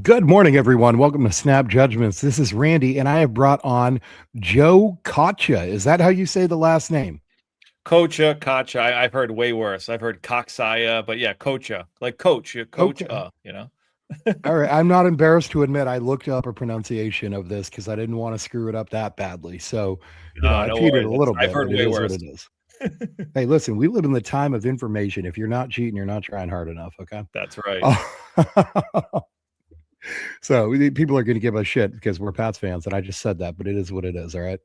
Good morning, everyone. Welcome to Snap Judgments. This is Randy, and I have brought on Joe Coccia. Is that how you say the last name? Coccia. I've heard way worse. I've heard Coccia, but yeah, Coccia, like coach, Okay. you know. All right. I'm not embarrassed to admit I looked up a pronunciation of this because I didn't want to screw it up that badly. So, I No cheated worries. a little I've bit, heard but it way is what worse. it is. Hey, listen, we live in the time of information. If you're not cheating, you're not trying hard enough. Okay. That's right. So people are going to give us shit because we're Pats fans, and I just said that, but it is what it is. All right.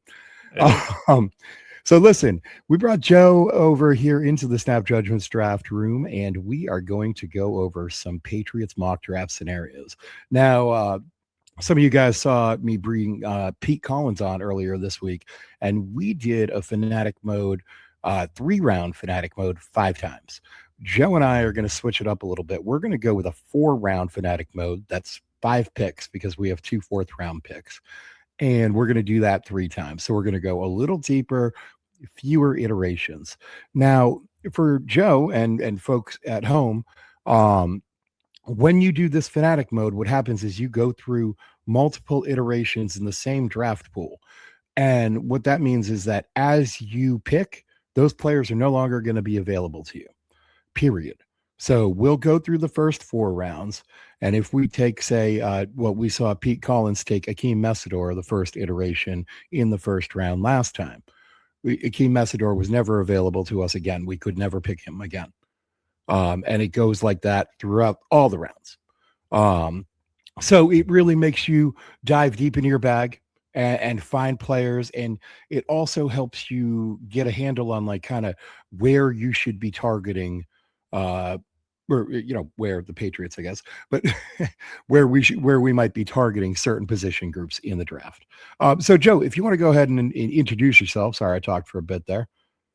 It is. So listen, we brought Joe over here into the Snap Judgments draft room, and we are going to go over some Patriots mock draft scenarios. Now, some of you guys saw me bring Pete Collins on earlier this week, and we did a Fanatic Mode, 3-round Fanatic Mode 5 times. Joe and I are going to switch it up a little bit. We're going to go with a 4-round Fanatic Mode. That's 5 picks because we have 2 4th-round picks. And we're going to do that 3 times. So we're going to go a little deeper, fewer iterations. Now, for Joe and folks at home, when you do this Fanatic Mode, what happens is you go through multiple iterations in the same draft pool. And what that means is that as you pick, those players are no longer going to be available to you, period. So we'll go through the first 4 rounds. And if we take, say, what we saw Pete Collins take Akeem Messidor, the first iteration in the first round last time, Akeem Messidor was never available to us again. We could never pick him again. And it goes like that throughout all the rounds. So it really makes you dive deep into your bag and find players. And it also helps you get a handle on like kind of where you should be targeting, or where the Patriots, I guess, but where we might be targeting certain position groups in the draft. So Joe, if you want to go ahead and introduce yourself. Sorry, I talked for a bit there.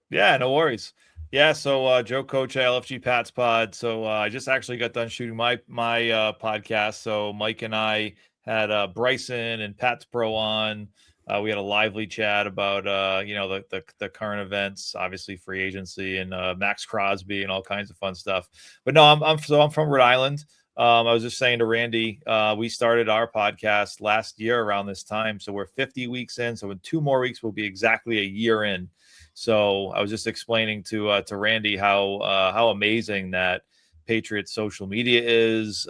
Yeah, no worries. Yeah, so Joe Coccia, LFG Pats Pod. So I just actually got done shooting my podcast. So Mike and I had Bryson and Pats Pro on. We had a lively chat about the current events, obviously free agency and Max Crosby and all kinds of fun stuff. But no, I'm from Rhode Island. I was just saying to Randy, we started our podcast last year around this time, so we're 50 weeks in. So in 2 more weeks, we'll be exactly a year in. So I was just explaining to Randy how amazing that Patriots social media is,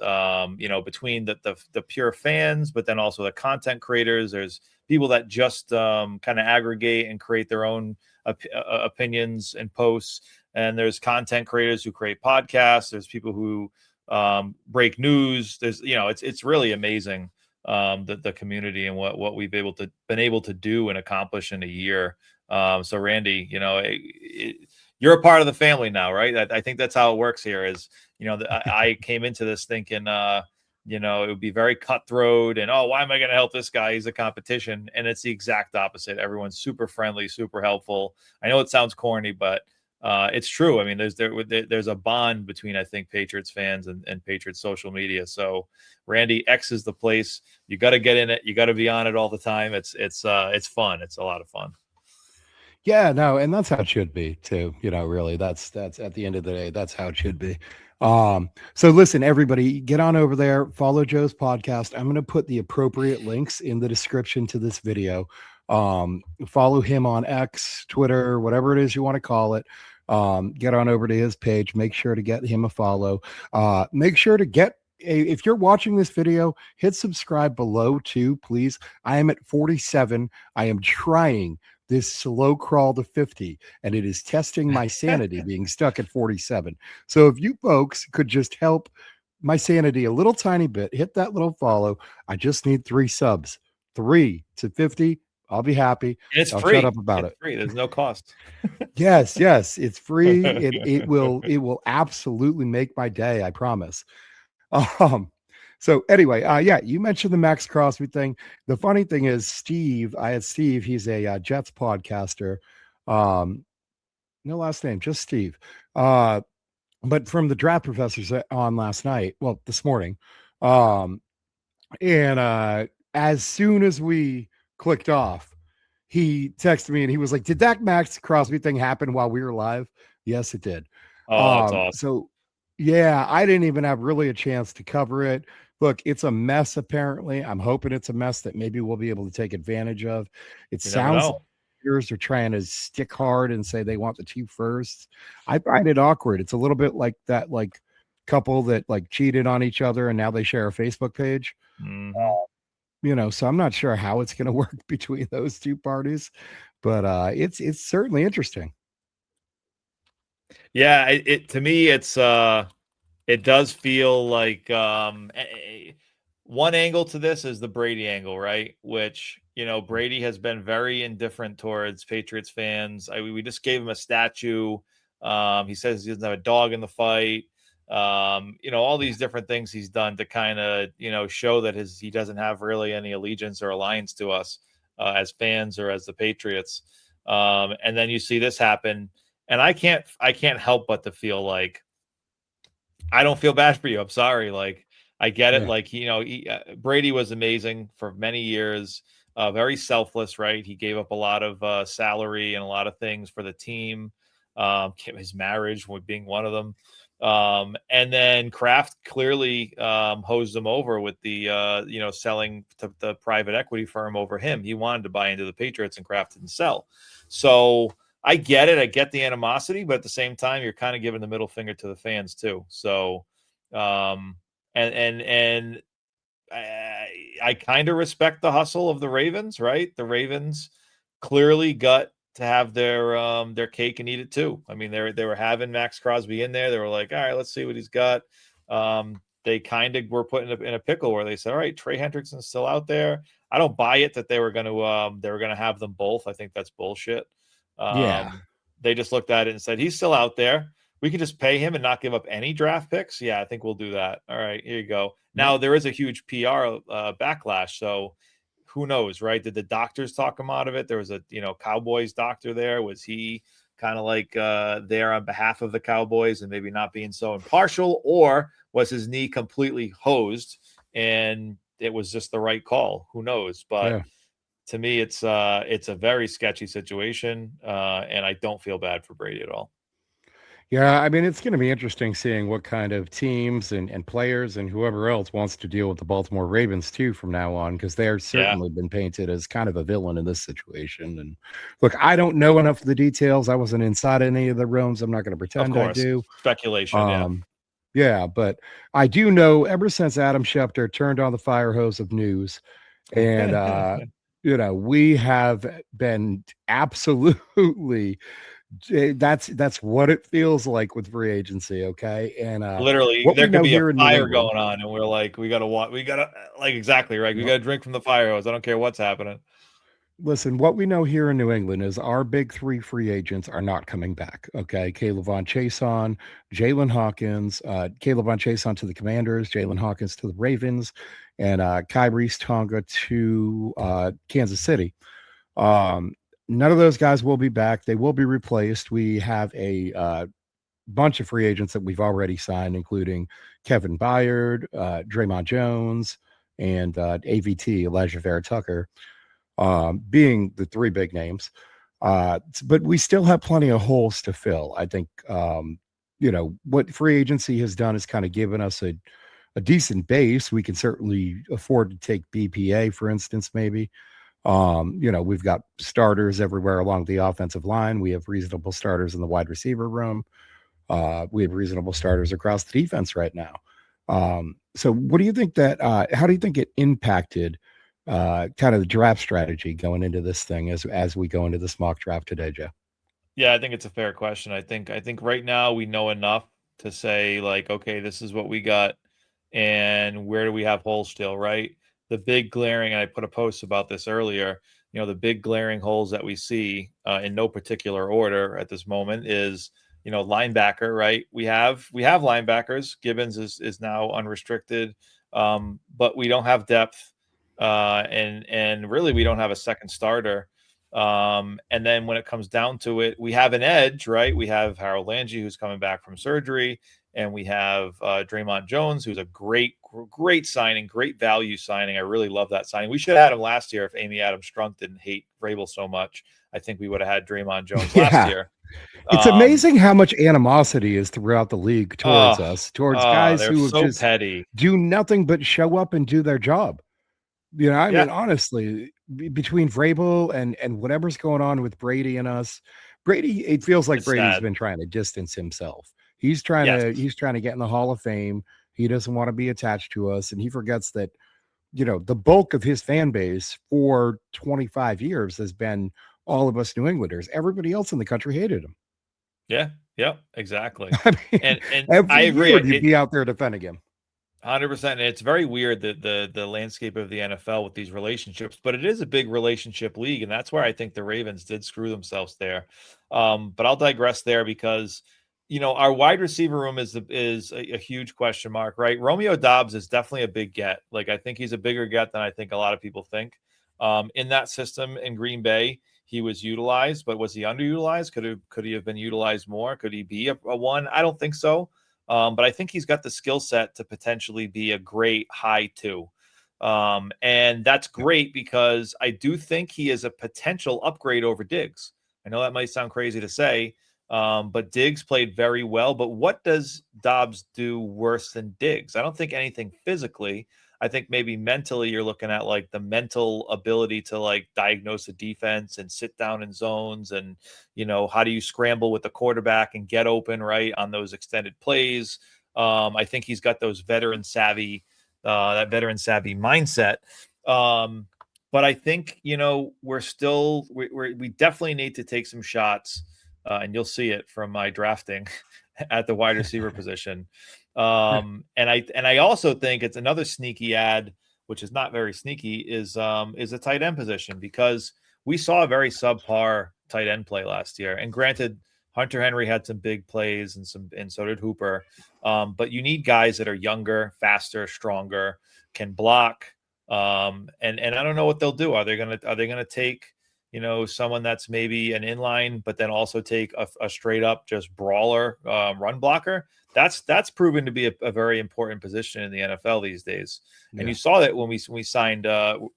between the pure fans, but then also the content creators. There's people that just kind of aggregate and create their own opinions and posts. And there's content creators who create podcasts. There's people who break news. There's, it's really amazing, the community and what we've been able to do and accomplish in a year. So Randy, you're a part of the family now, right? I think that's how it works here is, I came into this thinking, it would be very cutthroat and, why am I going to help this guy? He's a competition. And it's the exact opposite. Everyone's super friendly, super helpful. I know it sounds corny, but it's true. I mean, there's a bond between, I think, Patriots fans and Patriots social media. So Randy, X is the place. You got to get in it. You got to be on it all the time. It's fun. It's a lot of fun. Yeah, no, and that's how it should be too. Really, that's at the end of the day, that's how it should be. So listen, everybody, get on over there, follow Joe's podcast. I'm going to put the appropriate links in the description to this video. Follow him on X, Twitter, whatever it is you want to call it. Get on over to his page. Make sure to get him a follow. Make sure to if you're watching this video, hit subscribe below too, please. I am at 47. I am trying this slow crawl to 50, and it is testing my sanity being stuck at 47. So if you folks could just help my sanity a little tiny bit, hit that little follow. I just need 3 subs, 3 to 50. I'll be happy. It's I'll free. Shut up about it. Free. There's no cost. Yes, it's free. It will absolutely make my day. I promise. So anyway, you mentioned the Max Crosby thing. The funny thing is I had Steve, he's a Jets podcaster. No last name, just Steve. But from the draft professors on last night, well, this morning. And as soon as we clicked off, he texted me and he was like, "Did that Max Crosby thing happen while we were live?" Yes, it did. Oh, that's awesome. So yeah, I didn't even have really a chance to cover it. Look, it's a mess, apparently. I'm hoping it's a mess that maybe we'll be able to take advantage of. It You never sounds like know. Raiders are trying to stick hard and say they want the two firsts. I find it awkward. It's a little bit like that, like couple that like cheated on each other and now they share a Facebook page. Hmm. So I'm not sure how it's going to work between those two parties, but it's certainly interesting. Yeah, it to me it does feel like one angle to this is the Brady angle, right? Which, Brady has been very indifferent towards Patriots fans. We just gave him a statue. He says he doesn't have a dog in the fight. All these different things he's done to kind of, show that he doesn't have really any allegiance or alliance to us as fans or as the Patriots. And then you see this happen, and I can't help but to feel like I don't feel bad for you. I'm sorry. Like, I get it. Yeah. Like, Brady was amazing for many years, very selfless, right? He gave up a lot of salary and a lot of things for the team. His marriage being one of them. And then Kraft clearly hosed him over with the, selling to the private equity firm over him. He wanted to buy into the Patriots and Kraft didn't sell. So I get it. I get the animosity, but at the same time, you're kind of giving the middle finger to the fans too. So, and I kind of respect the hustle of the Ravens, right? The Ravens clearly got to have their cake and eat it too. I mean, they were having Max Crosby in there. They were like, all right, let's see what he's got. They kind of were put in a pickle where they said, all right, Trey Hendrickson's still out there. I don't buy it that they were going to have them both. I think that's bullshit. Yeah. They just looked at it and said, he's still out there. We can just pay him and not give up any draft picks. Yeah, I think we'll do that. All right, here you go. Now there is a huge PR backlash. So who knows, right? Did the doctors talk him out of it? There was a, Cowboys doctor there. Was he kind of like there on behalf of the Cowboys and maybe not being so impartial, or was his knee completely hosed and it was just the right call? Who knows? But to me, it's a very sketchy situation, and I don't feel bad for Brady at all. Yeah, I mean, it's going to be interesting seeing what kind of teams and players and whoever else wants to deal with the Baltimore Ravens too from now on, because they're certainly been painted as kind of a villain in this situation. And look, I don't know enough of the details. I wasn't inside any of the rooms. I'm not going to pretend I do. Speculation, yeah, but I do know ever since Adam Schefter turned on the fire hose of news, and we have been absolutely that's what it feels like with free agency. Okay. And literally what there we could know be a here in New fire England, going on and we're like, we gotta like, exactly right. We gotta drink from the fire hose. I don't care what's happening. listen, what we know here in New England is our big three free agents are not coming back. Okay. Caleb Von Chason, Jalen Hawkins, Caleb Von Chason to the Commanders, Jalen Hawkins to the Ravens, and Kyrie Tonga to Kansas City. None of those guys will be back. They will be replaced. We have a bunch of free agents that we've already signed, including Kevin Byard, Draymond Jones, and AVT, Elijah Vera Tucker, being the three big names. But we still have plenty of holes to fill. I think, what free agency has done is kind of given us a decent base. We can certainly afford to take BPA, for instance, maybe. We've got starters everywhere along the offensive line. We have reasonable starters in the wide receiver room. We have reasonable starters across the defense right now. So what do you think how do you think it impacted kind of the draft strategy going into this thing as we go into this mock draft today, Joe? Yeah, I think it's a fair question. I think right now we know enough to say, like, okay, this is what we got and where do we have holes still, right? The big glaring, and I put a post about this earlier, the big glaring holes that we see in no particular order at this moment is, linebacker, right? We have linebackers. Gibbons is now unrestricted, but we don't have depth, and really we don't have a second starter. And then when it comes down to it, we have an edge, right? We have Harold Landry, who's coming back from surgery, and we have Draymond Jones, who's a great signing, great value signing. I really love that signing. We should have had him last year if Amy Adams Strunk didn't hate Vrabel so much. I think we would have had Draymond Jones last year. It's amazing how much animosity is throughout the league towards us, towards guys they're who have so just petty. do nothing but show up and do their job. You know, I Yeah, mean, honestly, between Vrabel and whatever's going on with Brady and us, Brady, it feels like it's Brady's sad. been trying to distance himself. Yes. He's trying to get in the Hall of Fame. He doesn't want to be attached to us, and he forgets that, you know, the bulk of his fan base for 25 years has been all of us New Englanders. Everybody else in the country hated him. Yeah. Yep. Exactly. I mean, And I every agree. year you'd It be out there defending him. 100%. And it's very weird that the landscape of the NFL with these relationships, but it is a big relationship league, and that's where I think the Ravens did screw themselves there. But I'll digress there because our wide receiver room is a huge question mark, right? Romeo Dobbs is definitely a big get. Like I think he's a bigger get than I think a lot of people think. In that system in Green Bay, he was utilized, but was he underutilized? Could he have been utilized more? Could he be a one? I don't think so. But I think he's got the skill set to potentially be a great high two. And that's great because I do think he is a potential upgrade over Diggs. I know that might sound crazy to say, but Diggs played very well. But what does Dobbs do worse than Diggs? I don't think anything physically. I think maybe mentally you're looking at like the mental ability to like diagnose a defense and sit down in zones and, how do you scramble with the quarterback and get open right on those extended plays. I think he's got those veteran savvy mindset. But I think, we definitely need to take some shots and you'll see it from my drafting at the wide receiver position. And I also think it's another sneaky ad, which is not very sneaky, is a tight end position because we saw a very subpar tight end play last year. And granted, Hunter Henry had some big plays and so did Hooper. But you need guys that are younger, faster, stronger, can block. And I don't know what they'll do. Are they gonna take someone that's maybe an inline, but then also take a straight up just brawler run blocker? That's proven to be a very important position in the NFL these days. And Yeah. you saw that when we signed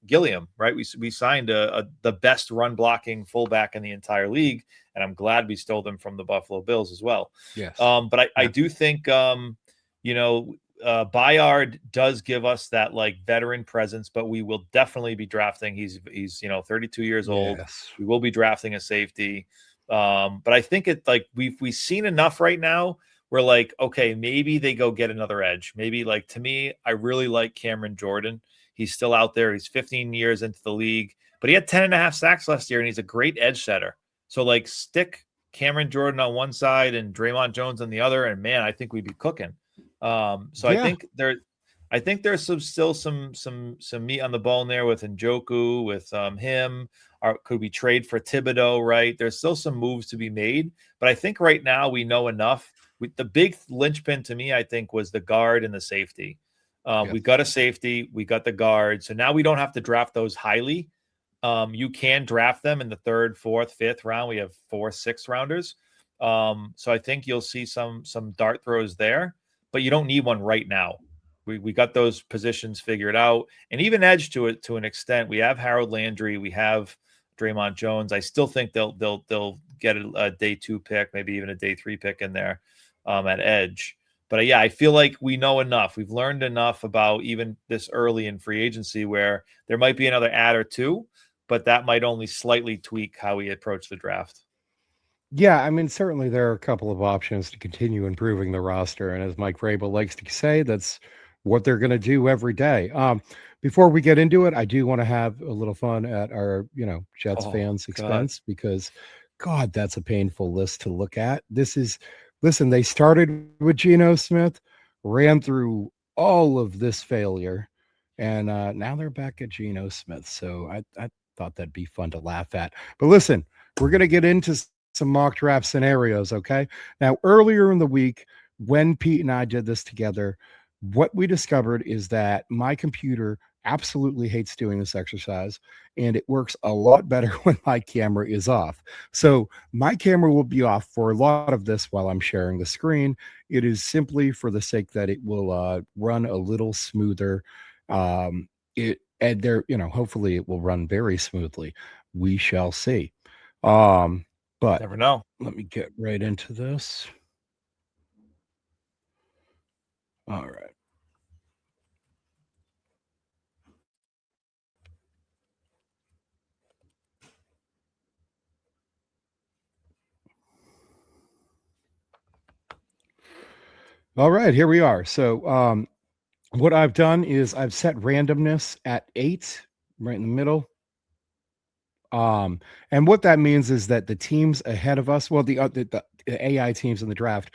Gilliam, right? We signed the best run blocking fullback in the entire league, and I'm glad we stole them from the Buffalo Bills as well. Yes. But I do think Bayard does give us that like veteran presence, but we will definitely be drafting. He's 32 years old. Yes. We will be drafting a safety. But I think we've seen enough right now. We're like, okay, maybe they go get another edge. Maybe like to me, I really like Cameron Jordan. He's still out there. He's 15 years into the league, but he had 10.5 sacks last year, and he's a great edge setter. So like stick Cameron Jordan on one side and Draymond Jones on the other, and man, I think we'd be cooking. So Yeah. I think there's still some meat on the bone there with Njoku, with him. Could we trade for Thibodeau? Right, there's still some moves to be made, but I think right now we know enough. The big linchpin to me, I think, was the guard and the safety. We got a safety, we got the guard, so now we don't have to draft those highly. You can draft them in the 3rd, 4th, 5th round. We have 4 6th rounders. So I think you'll see some dart throws there, but you don't need one right now. We got those positions figured out, and even edge to it to an extent. We have Harold Landry, we have Draymond Jones. I still think they'll get a day 2 pick, maybe even a day 3 pick in there at edge. But yeah, I feel like we know enough. We've learned enough about even this early in free agency where there might be another ad or two, but that might only slightly tweak how we approach the draft. Yeah, I mean, certainly there are a couple of options to continue improving the roster, and as Mike Vrabel likes to say, that's what they're going to do every day. Before we get into it, I do want to have a little fun at our, Jets fans' expense because, God, that's a painful list to look at. Listen, they started with Geno Smith, ran through all of this failure, and now they're back at Geno Smith. So I thought that'd be fun to laugh at. But listen, we're going to get into some mock draft scenarios, okay? Now, earlier in the week, when Pete and I did this together, what we discovered is that my computer absolutely hates doing this exercise, and it works a lot better when my camera is off. So my camera will be off for a lot of this while I'm sharing the screen. It is simply for the sake that it will run a little smoother. Hopefully it will run very smoothly. We shall see. But Never know. let me get right into this. All right. All right, here we are. So what I've done is I've set randomness at 8, right in the middle. And what that means is that the teams ahead of us, well, the AI teams in the draft,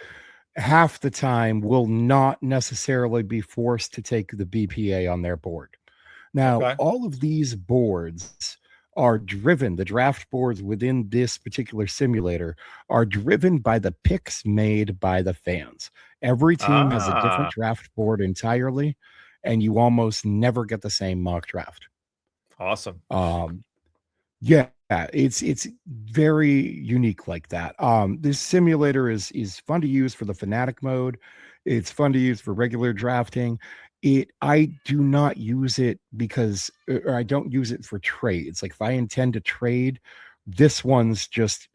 half the time will not necessarily be forced to take the BPA on their board. Now, Okay. all of these boards are driven, the draft boards within this particular simulator are driven by the picks made by the fans. Every team has a different draft board entirely, and you almost never get the same mock draft. Awesome. Yeah, it's very unique like that. This simulator is fun to use for the Fanatic mode. It's fun to use for regular drafting. I do not use it because, or I don't use it for trades. Like if I intend to trade, this one's just,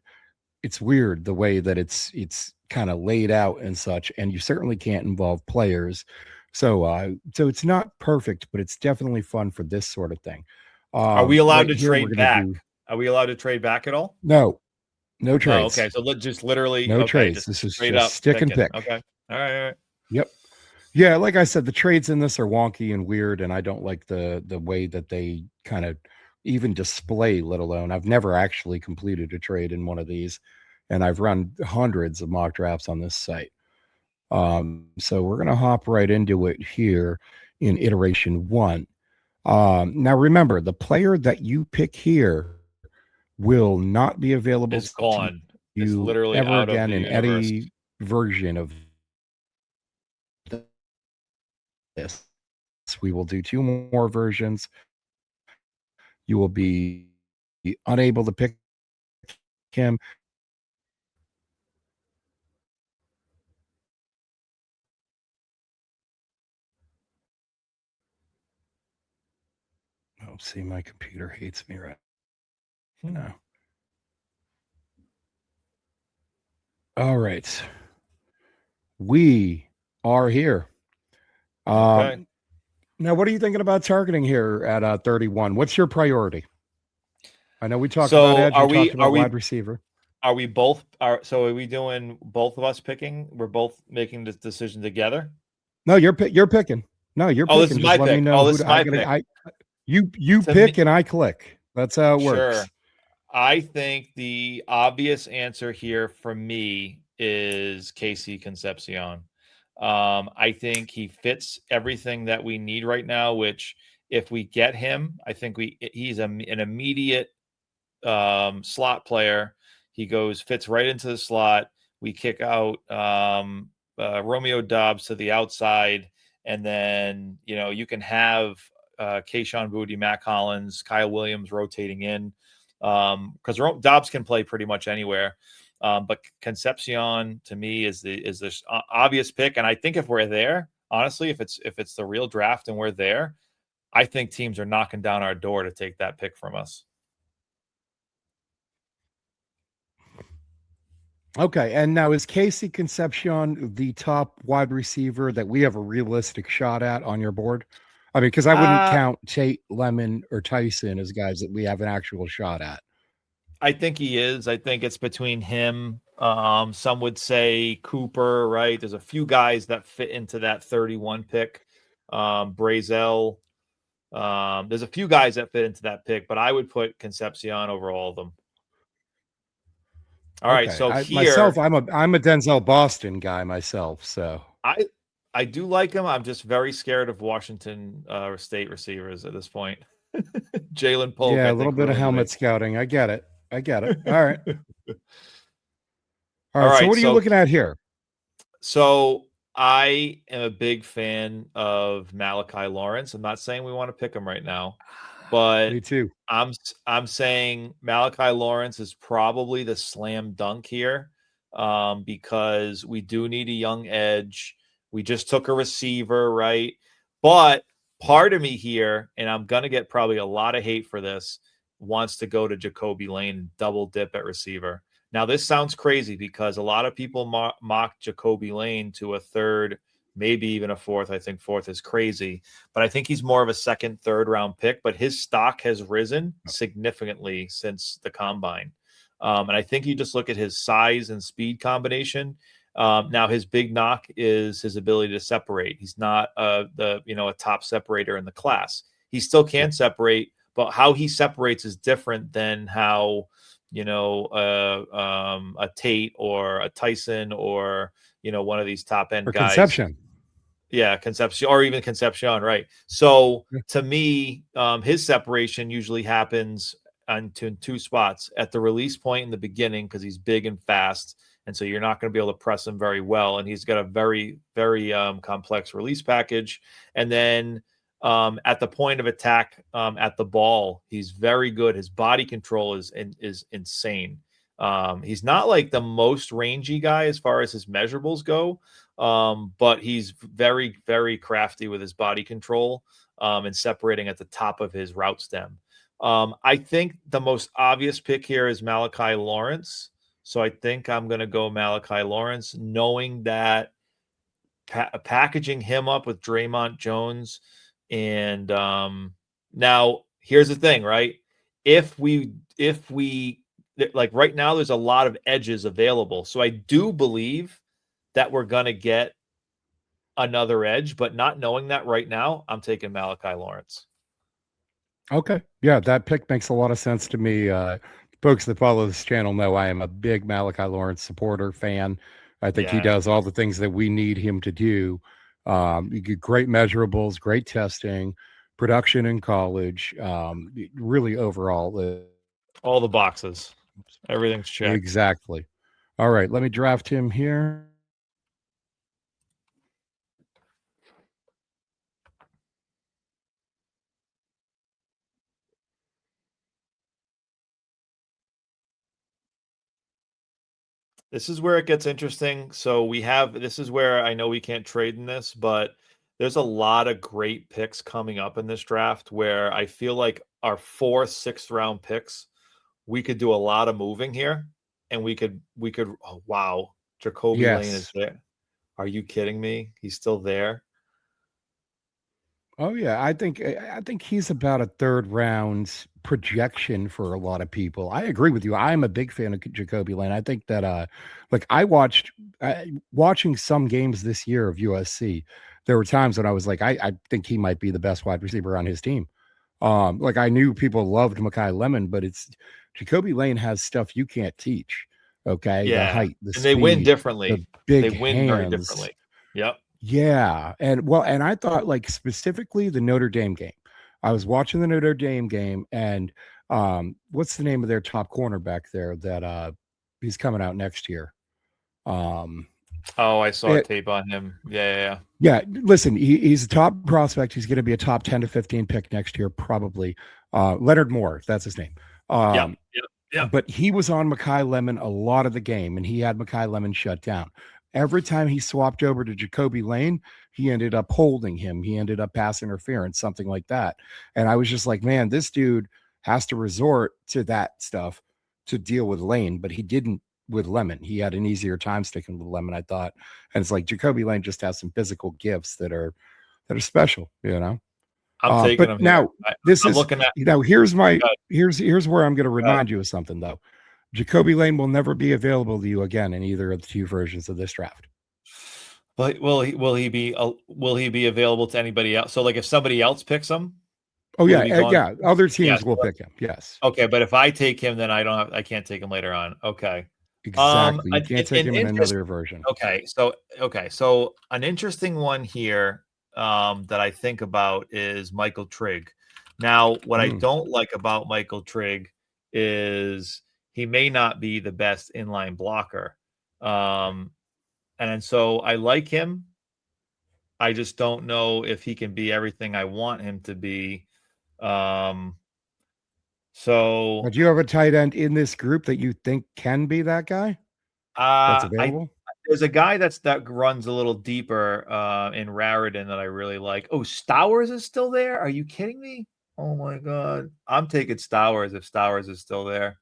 it's weird the way that it's kind of laid out and such, and you certainly can't involve players. So it's not perfect, but it's definitely fun for this sort of thing. Are we allowed Right to here, we're trade gonna back? do Are we allowed to trade back at all? no No. trades. Okay. So just literally, No okay, trades. just This is straight just up stick and picking. pick. Okay. All right. All right. Yep. Yeah, like I said, the trades in this are wonky and weird, and I don't like the way that they kind of even display, let alone I've never actually completed a trade in one of these, and I've run hundreds of mock drafts on this site. So we're gonna hop right into it here in iteration 1. Now remember, the player that you pick here will not be available It's to gone. It's you literally ever out of again the in universe. any version of this. We will do 2 more versions. You will be unable to pick him. Oh, see, my computer hates me right now. All right. We are here. Okay. Now, what are you thinking about targeting here at 31? What's your priority? I know we talked about edge. We talked about wide receiver. Are we doing both of us picking? We're both making this decision together? No, you're picking. No, you're picking. This is Just my let me pick. know This is my pick. You To pick me- and I click. That's how it Sure. works. I think the obvious answer here for me is KC Concepcion. I think he fits everything that we need right now, which if we get him, I think he's an immediate slot player. He fits right into the slot. We kick out Romeo Dobbs to the outside, and then you can have Kayshon Boutte, Matt Collins, Kyle Williams rotating in because Dobbs can play pretty much anywhere. But Concepcion to me is the obvious pick, and I think if we're there, honestly, if it's the real draft and we're there, I think teams are knocking down our door to take that pick from us. Okay, and now is Casey Concepcion the top wide receiver that we have a realistic shot at on your board? I mean, because I wouldn't count Tate, Lemon, or Tyson as guys that we have an actual shot at. I think he is. I think it's between him. Some would say Cooper, right? There's a few guys that fit into that 31 pick. Brazel. There's a few guys that fit into that pick, but I would put Concepcion over all of them. All right, so myself, I'm a Denzel Boston guy myself, so I do like him. I'm just very scared of Washington State receivers at this point. Jalen Polk. Yeah, a little bit of helmet scouting. I get it. All right. All right. So what are you looking at here? So I am a big fan of Malachi Lawrence. I'm not saying we want to pick him right now, but me too. I'm saying Malachi Lawrence is probably the slam dunk here because we do need a young edge. We just took a receiver, right? But part of me here, and I'm going to get probably a lot of hate for this, wants to go to Jacoby Lane and double dip at receiver. Now, this sounds crazy because a lot of people mock Jacoby Lane to a third, maybe even a fourth. I think fourth is crazy, but I think he's more of a second, third round pick. But his stock has risen significantly since the combine. And I think you just look at his size and speed combination. Now his big knock is his ability to separate. He's not a top separator in the class. He still can separate, but how he separates is different than how a Tate or a Tyson or one of these top end guys. Conception. Yeah, Concepcion, or even Concepcion, right? So to me, his separation usually happens on two spots: at the release point in the beginning, because he's big and fast, and so you're not going to be able to press him very well, and he's got a very, very complex release package. And then at the point of attack, at the ball, he's very good. His body control is insane. He's not like the most rangy guy as far as his measurables go, but he's very, very crafty with his body control and separating at the top of his route stem. I think the most obvious pick here is Malachi Lawrence. So I think I'm going to go Malachi Lawrence, knowing that packaging him up with Draymond Jones. And now here's the thing, right? If we like right now, there's a lot of edges available. So I do believe that we're going to get another edge, but not knowing that right now, I'm taking Malachi Lawrence. Okay. Yeah, that pick makes a lot of sense to me. Folks that follow this channel know I am a big Malachi Lawrence supporter, fan. I think he does all the things that we need him to do. You get great measurables, great testing, production in college, really overall. All the boxes. Everything's checked. Exactly. All right, let me draft him here. This is where it gets interesting. So this is where I know we can't trade in this, but there's a lot of great picks coming up in this draft where I feel like our 4th, 6th round picks, we could do a lot of moving here, and we could. Oh, wow, Jacoby Lane is there. Are you kidding me? He's still there. Oh yeah, I think he's about a third round projection for a lot of people. I agree with you. I'm a big fan of Jacoby Lane. I think that like I watching some games this year of USC. There were times when I was like, I think he might be the best wide receiver on his team. Like I knew people loved Mekhi Lemon, but it's Jacoby Lane has stuff you can't teach. Okay, yeah. The height, the and speed, they win differently. the big They win hands. very differently. Yep. Yeah. And I thought like specifically the Notre Dame game. I was watching the Notre Dame game, and what's the name of their top cornerback there that he's coming out next year? I saw a tape on him. Yeah. Listen, he's a top prospect. He's going to be a top 10 to 15 pick next year, probably. Leonard Moore, that's his name. Yeah. But he was on Mekhi Lemon a lot of the game, and he had Mekhi Lemon shut down. Every time he swapped over to Jacoby Lane, he ended up holding him. He ended up pass interference, something like that. And I was just like, man, this dude has to resort to that stuff to deal with Lane, but he didn't with Lemon. He had an easier time sticking with Lemon, I thought. And it's like Jacoby Lane just has some physical gifts that are special, you know. I'm taking him. Now I'm looking at. Here's where I'm going to remind you of something though. Jacoby Lane will never be available to you again in either of the two versions of this draft. But will he be available to anybody else? So like if somebody else picks him? Oh yeah. Other teams will pick him. Yes. Okay, but if I take him, then I can't take him later on. Okay. Exactly. You can't take him in another version. Okay. So an interesting one here that I think about is Michael Trigg. Now, what I don't like about Michael Trigg is he may not be the best inline blocker. And so I like him. I just don't know if he can be everything I want him to be. So do you have a tight end in this group that you think can be that guy? That's available? There's a guy that runs a little deeper in Raritan that I really like. Oh, Stowers is still there? Are you kidding me? Oh my God. I'm taking Stowers if Stowers is still there.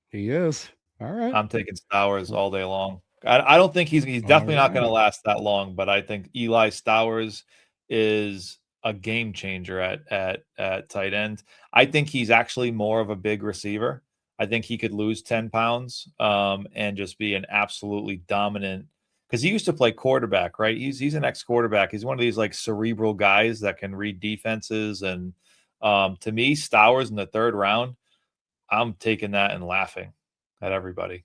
He is. All right. I'm taking Stowers all day long. I don't think he's definitely not going to last that long, but I think Eli Stowers is a game changer at tight end. I think he's actually more of a big receiver. I think he could lose 10 pounds and just be an absolutely dominant, because he used to play quarterback, right? He's an ex-quarterback. He's one of these like cerebral guys that can read defenses. And to me, Stowers in the third round, I'm taking that and laughing at everybody.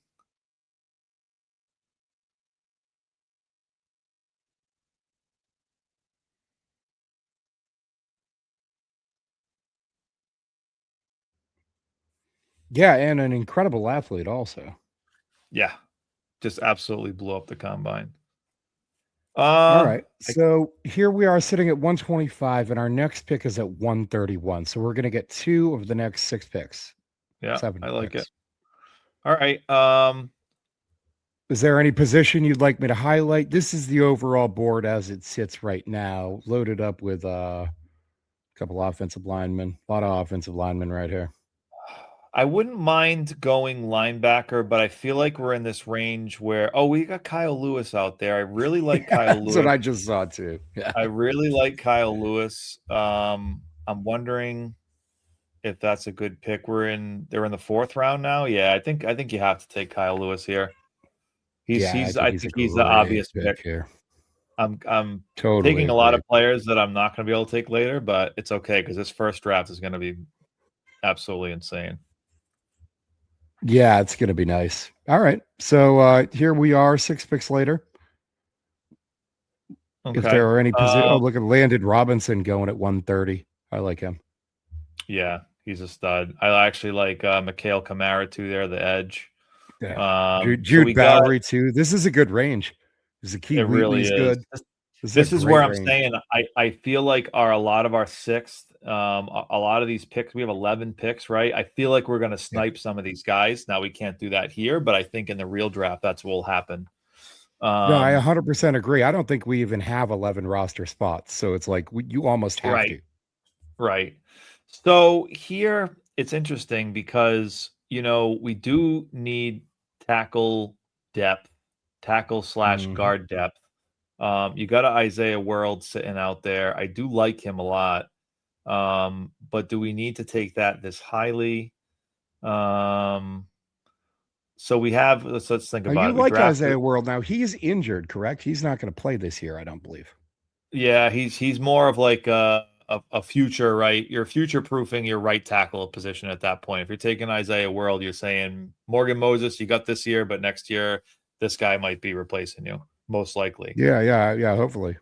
Yeah, and an incredible athlete also. Yeah, just absolutely blew up the combine. All right. So here we are sitting at 125, and our next pick is at 131. So we're going to get 2 of the next 6 picks. Yeah, 7 I like picks. it. All right. Is there any position you'd like me to highlight? This is the overall board as it sits right now, loaded up with a couple offensive linemen, a lot of offensive linemen right here. I wouldn't mind going linebacker, but I feel like we're in this range where, we got Kyle Lewis out there. I really like Kyle Lewis. That's what I just saw too. Yeah. I really like Kyle Lewis. I'm wondering if that's a good pick. They're in the 4th round now. Yeah, I think you have to take Kyle Lewis here. I think he's the obvious pick here. I'm totally taking a lot of players that I'm not going to be able to take later, but it's okay because this first draft is going to be absolutely insane. Yeah, it's going to be nice. All right. So here we are 6 picks later. Okay. If there are any positions, look at Landon Robinson going at 130. I like him. Yeah, he's a stud. I actually like Mikhail Kamara too there, the edge. Yeah. Jude Bowery too. This is a good range. This is a key. It really is. Good. This is where I'm saying I feel like a lot of our 6th, a lot of these picks, we have 11 picks, right? I feel like we're going to snipe some of these guys. Now we can't do that here, but I think in the real draft, that's what will happen. No, I 100% agree. I don't think we even have 11 roster spots. So it's like you almost have to. Right. So here it's interesting because, we do need tackle depth, tackle/guard depth. You got Isaiah World sitting out there. I do like him a lot. But do we need to take that this highly? So we have, let's think about it. You like Isaiah World now. He's injured, correct? He's not going to play this year, I don't believe. Yeah, he's more of like a future, right? You're future proofing your right tackle position at that point. If you're taking Isaiah World, you're saying Morgan Moses, you got this year, but next year this guy might be replacing you, most likely. Yeah, hopefully.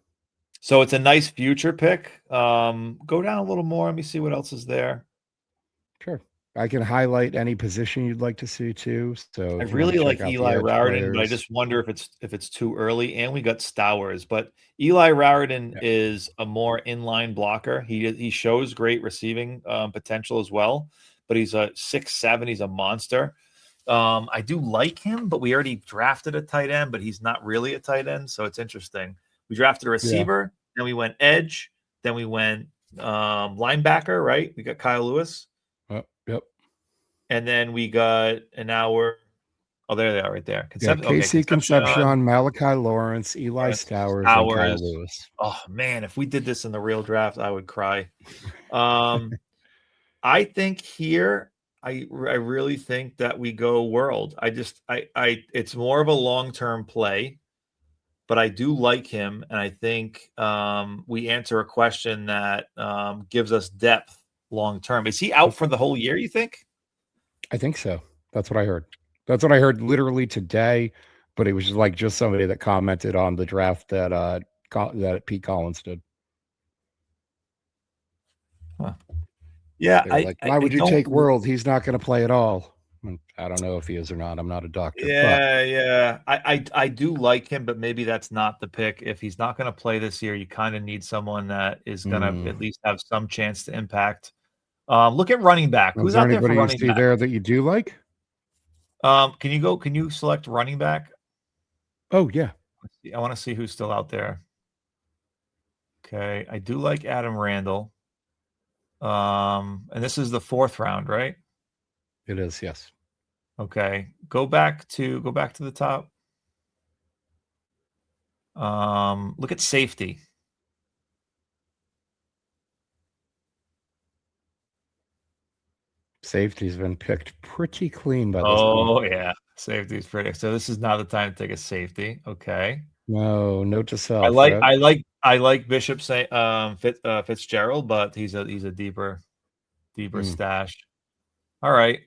So it's a nice future pick. Go down a little more. Let me see what else is there. Sure. I can highlight any position you'd like to see too. So I really like Eli Raridan, but I just wonder if it's too early. And we got Stowers, but Eli Raridan is a more inline blocker. He shows great receiving potential as well, but he's a 6'7". He's a monster. I do like him, but we already drafted a tight end, but he's not really a tight end, so it's interesting. We drafted a receiver, then we went edge, then we went linebacker. Right? We got Kyle Lewis. Yep. And then we got an hour. Oh, there they are right there. Casey Concepcion, Malachi Lawrence, Eli Stowers, and Kyle Lewis. Oh, man. If we did this in the real draft, I would cry. I think here, I really think that we go World. It's more of a long-term play, but I do like him. And I think we answer a question that gives us depth long-term. Is he out for the whole year, you think? I think so. That's what I heard. That's what I heard literally today, but it was just somebody that commented on the draft that Pete Collins did. Huh. Yeah. Why would you take World? He's not going to play at all. I don't know if he is or not. I'm not a doctor. Yeah. I do like him, but maybe that's not the pick. If he's not going to play this year, you kind of need someone that is going to at least have some chance to impact. Look at running back. Who's out there for running back? There that you do like? Can you select running back? Oh, yeah. I want to see who's still out there. Okay. I do like Adam Randall. And this is the 4th round, right? It is, yes. Okay, go back to the top. Look at safety. Safety's been picked pretty clean by this Oh point. yeah, safety's pretty. So this is not the time to take a safety. Okay. No, note to I self. like Yep. I like Bishop Fitzgerald, but he's a deeper stash. All right.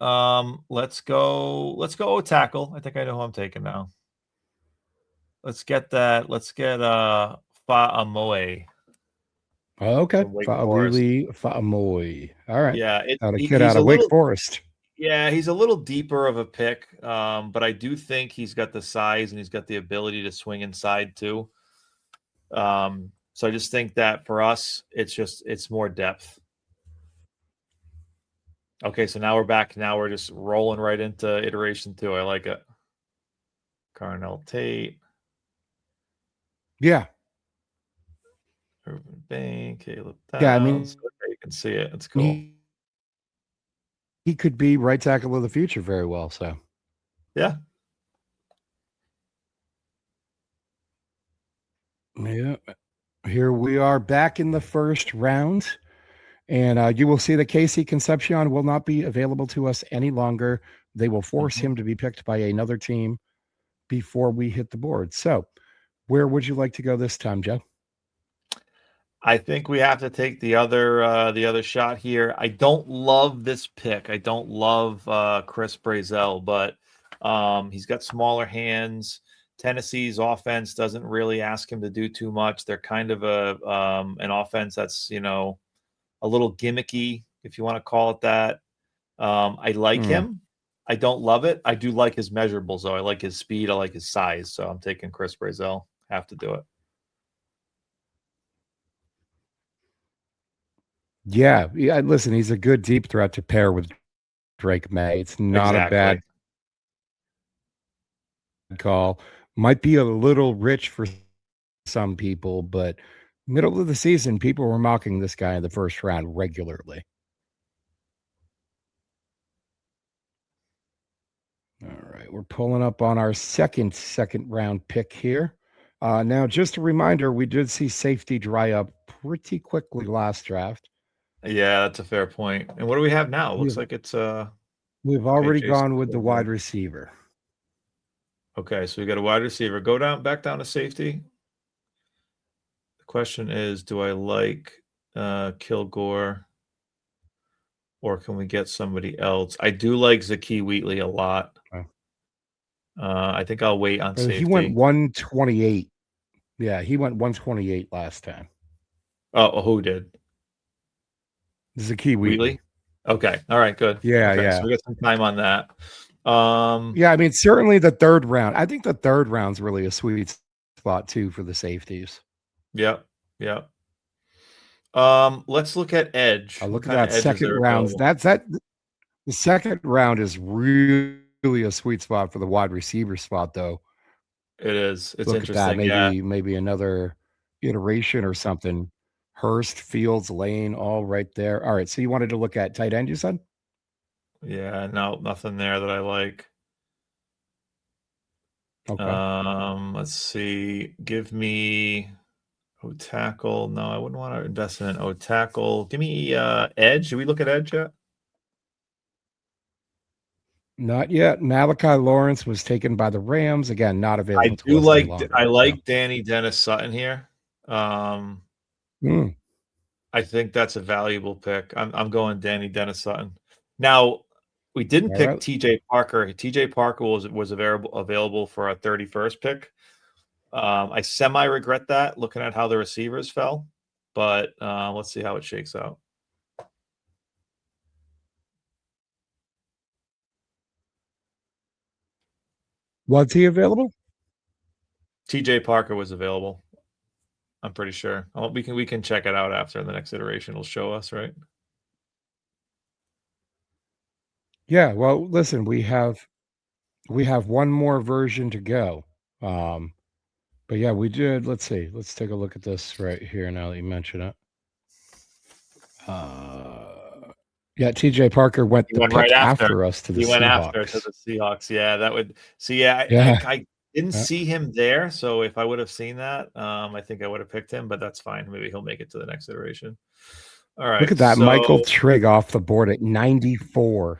Let's go tackle. I think I know who I'm taking now. Let's get Fa'amoe Okay. from Wake Forest. Fa'amoy. All right. Yeah, Out of kid he's out a of Wake little Forest. he's a little deeper of a pick. But I do think he's got the size and he's got the ability to swing inside too. So I just think that for us, it's more depth. Okay, so now we're back. Now we're just rolling right into iteration 2. I like it. Carnell Tate. Yeah. Urban Bank, Caleb Downs. Yeah, I mean, Okay, you can see it. It's cool. He could be right tackle of the future very well. So, yeah. Yeah. Here we are back in the first round. And you will see that Casey Concepcion will not be available to us any longer. They will force him to be picked by another team before we hit the board. So, where would you like to go this time, Joe? I think we have to take the other shot here. I don't love this pick. I don't love Chris Brazel, but he's got smaller hands. Tennessee's offense doesn't really ask him to do too much. They're kind of an offense that's, a little gimmicky, if you want to call it that. I like him. I don't love it. I do like his measurables, though. I like his speed. I like his size. So I'm taking Chris Brazel. Have to do it. Yeah. Listen, he's a good deep threat to pair with Drake May. It's not a bad call. Might be a little rich for some people, but middle of the season, people were mocking this guy in the first round regularly. All right, we're pulling up on our second round pick here. Now, just a reminder, we did see safety dry up pretty quickly last draft. Yeah, that's a fair point. And what do we have now? Looks like it's we've already gone with the wide receiver. Okay, so we got a wide receiver. Go back down to safety. The question is, do I like Kilgore, or can we get somebody else? I do like Zakee Wheatley a lot. Okay. I think I'll wait on safety. He went 128. Yeah, he went 128 last time. Oh, who did? Zakee Wheatley. Okay. All right, good. Yeah, okay, yeah. So we got some time on that. Yeah, I mean, certainly the third round. I think the third round's really a sweet spot too for the safeties. Yep. Let's look at edge. Look at that second round. The second round is really a sweet spot for the wide receiver spot, though. It is. It's look interesting. At that. Maybe another iteration or something. Hurst, Fields, Lane, all right there. All right. So you wanted to look at tight end, you said? Yeah, no, nothing there that I like. Okay. Let's see. Give me O tackle. No, I wouldn't want to invest in an O tackle. Give me edge. Did we look at edge yet? Not yet. Malachi Lawrence was taken by the Rams. Again, not available to us any longer. I like Danny Dennis Sutton here. I think that's a valuable pick. I'm going Danny Dennis Sutton. Now, we didn't pick TJ Parker. TJ Parker was available for a 31st pick. I semi-regret that, looking at how the receivers fell. But let's see how it shakes out. Was he available? TJ Parker was available. I'm pretty sure. We can check it out after the next iteration will show us, right? Yeah. Well, listen, we have one more version to go. But yeah, we did. Let's see. Let's take a look at this right here now that you mention it. Yeah, TJ Parker went He the went pick right after us to the He went after to Seahawks. the Seahawks. Yeah, that would. So yeah, Yeah. I didn't see him there. So if I would have seen that, I think I would have picked him. But that's fine. Maybe he'll make it to the next iteration. All right. Look at that. So Michael Trigg off the board at 94.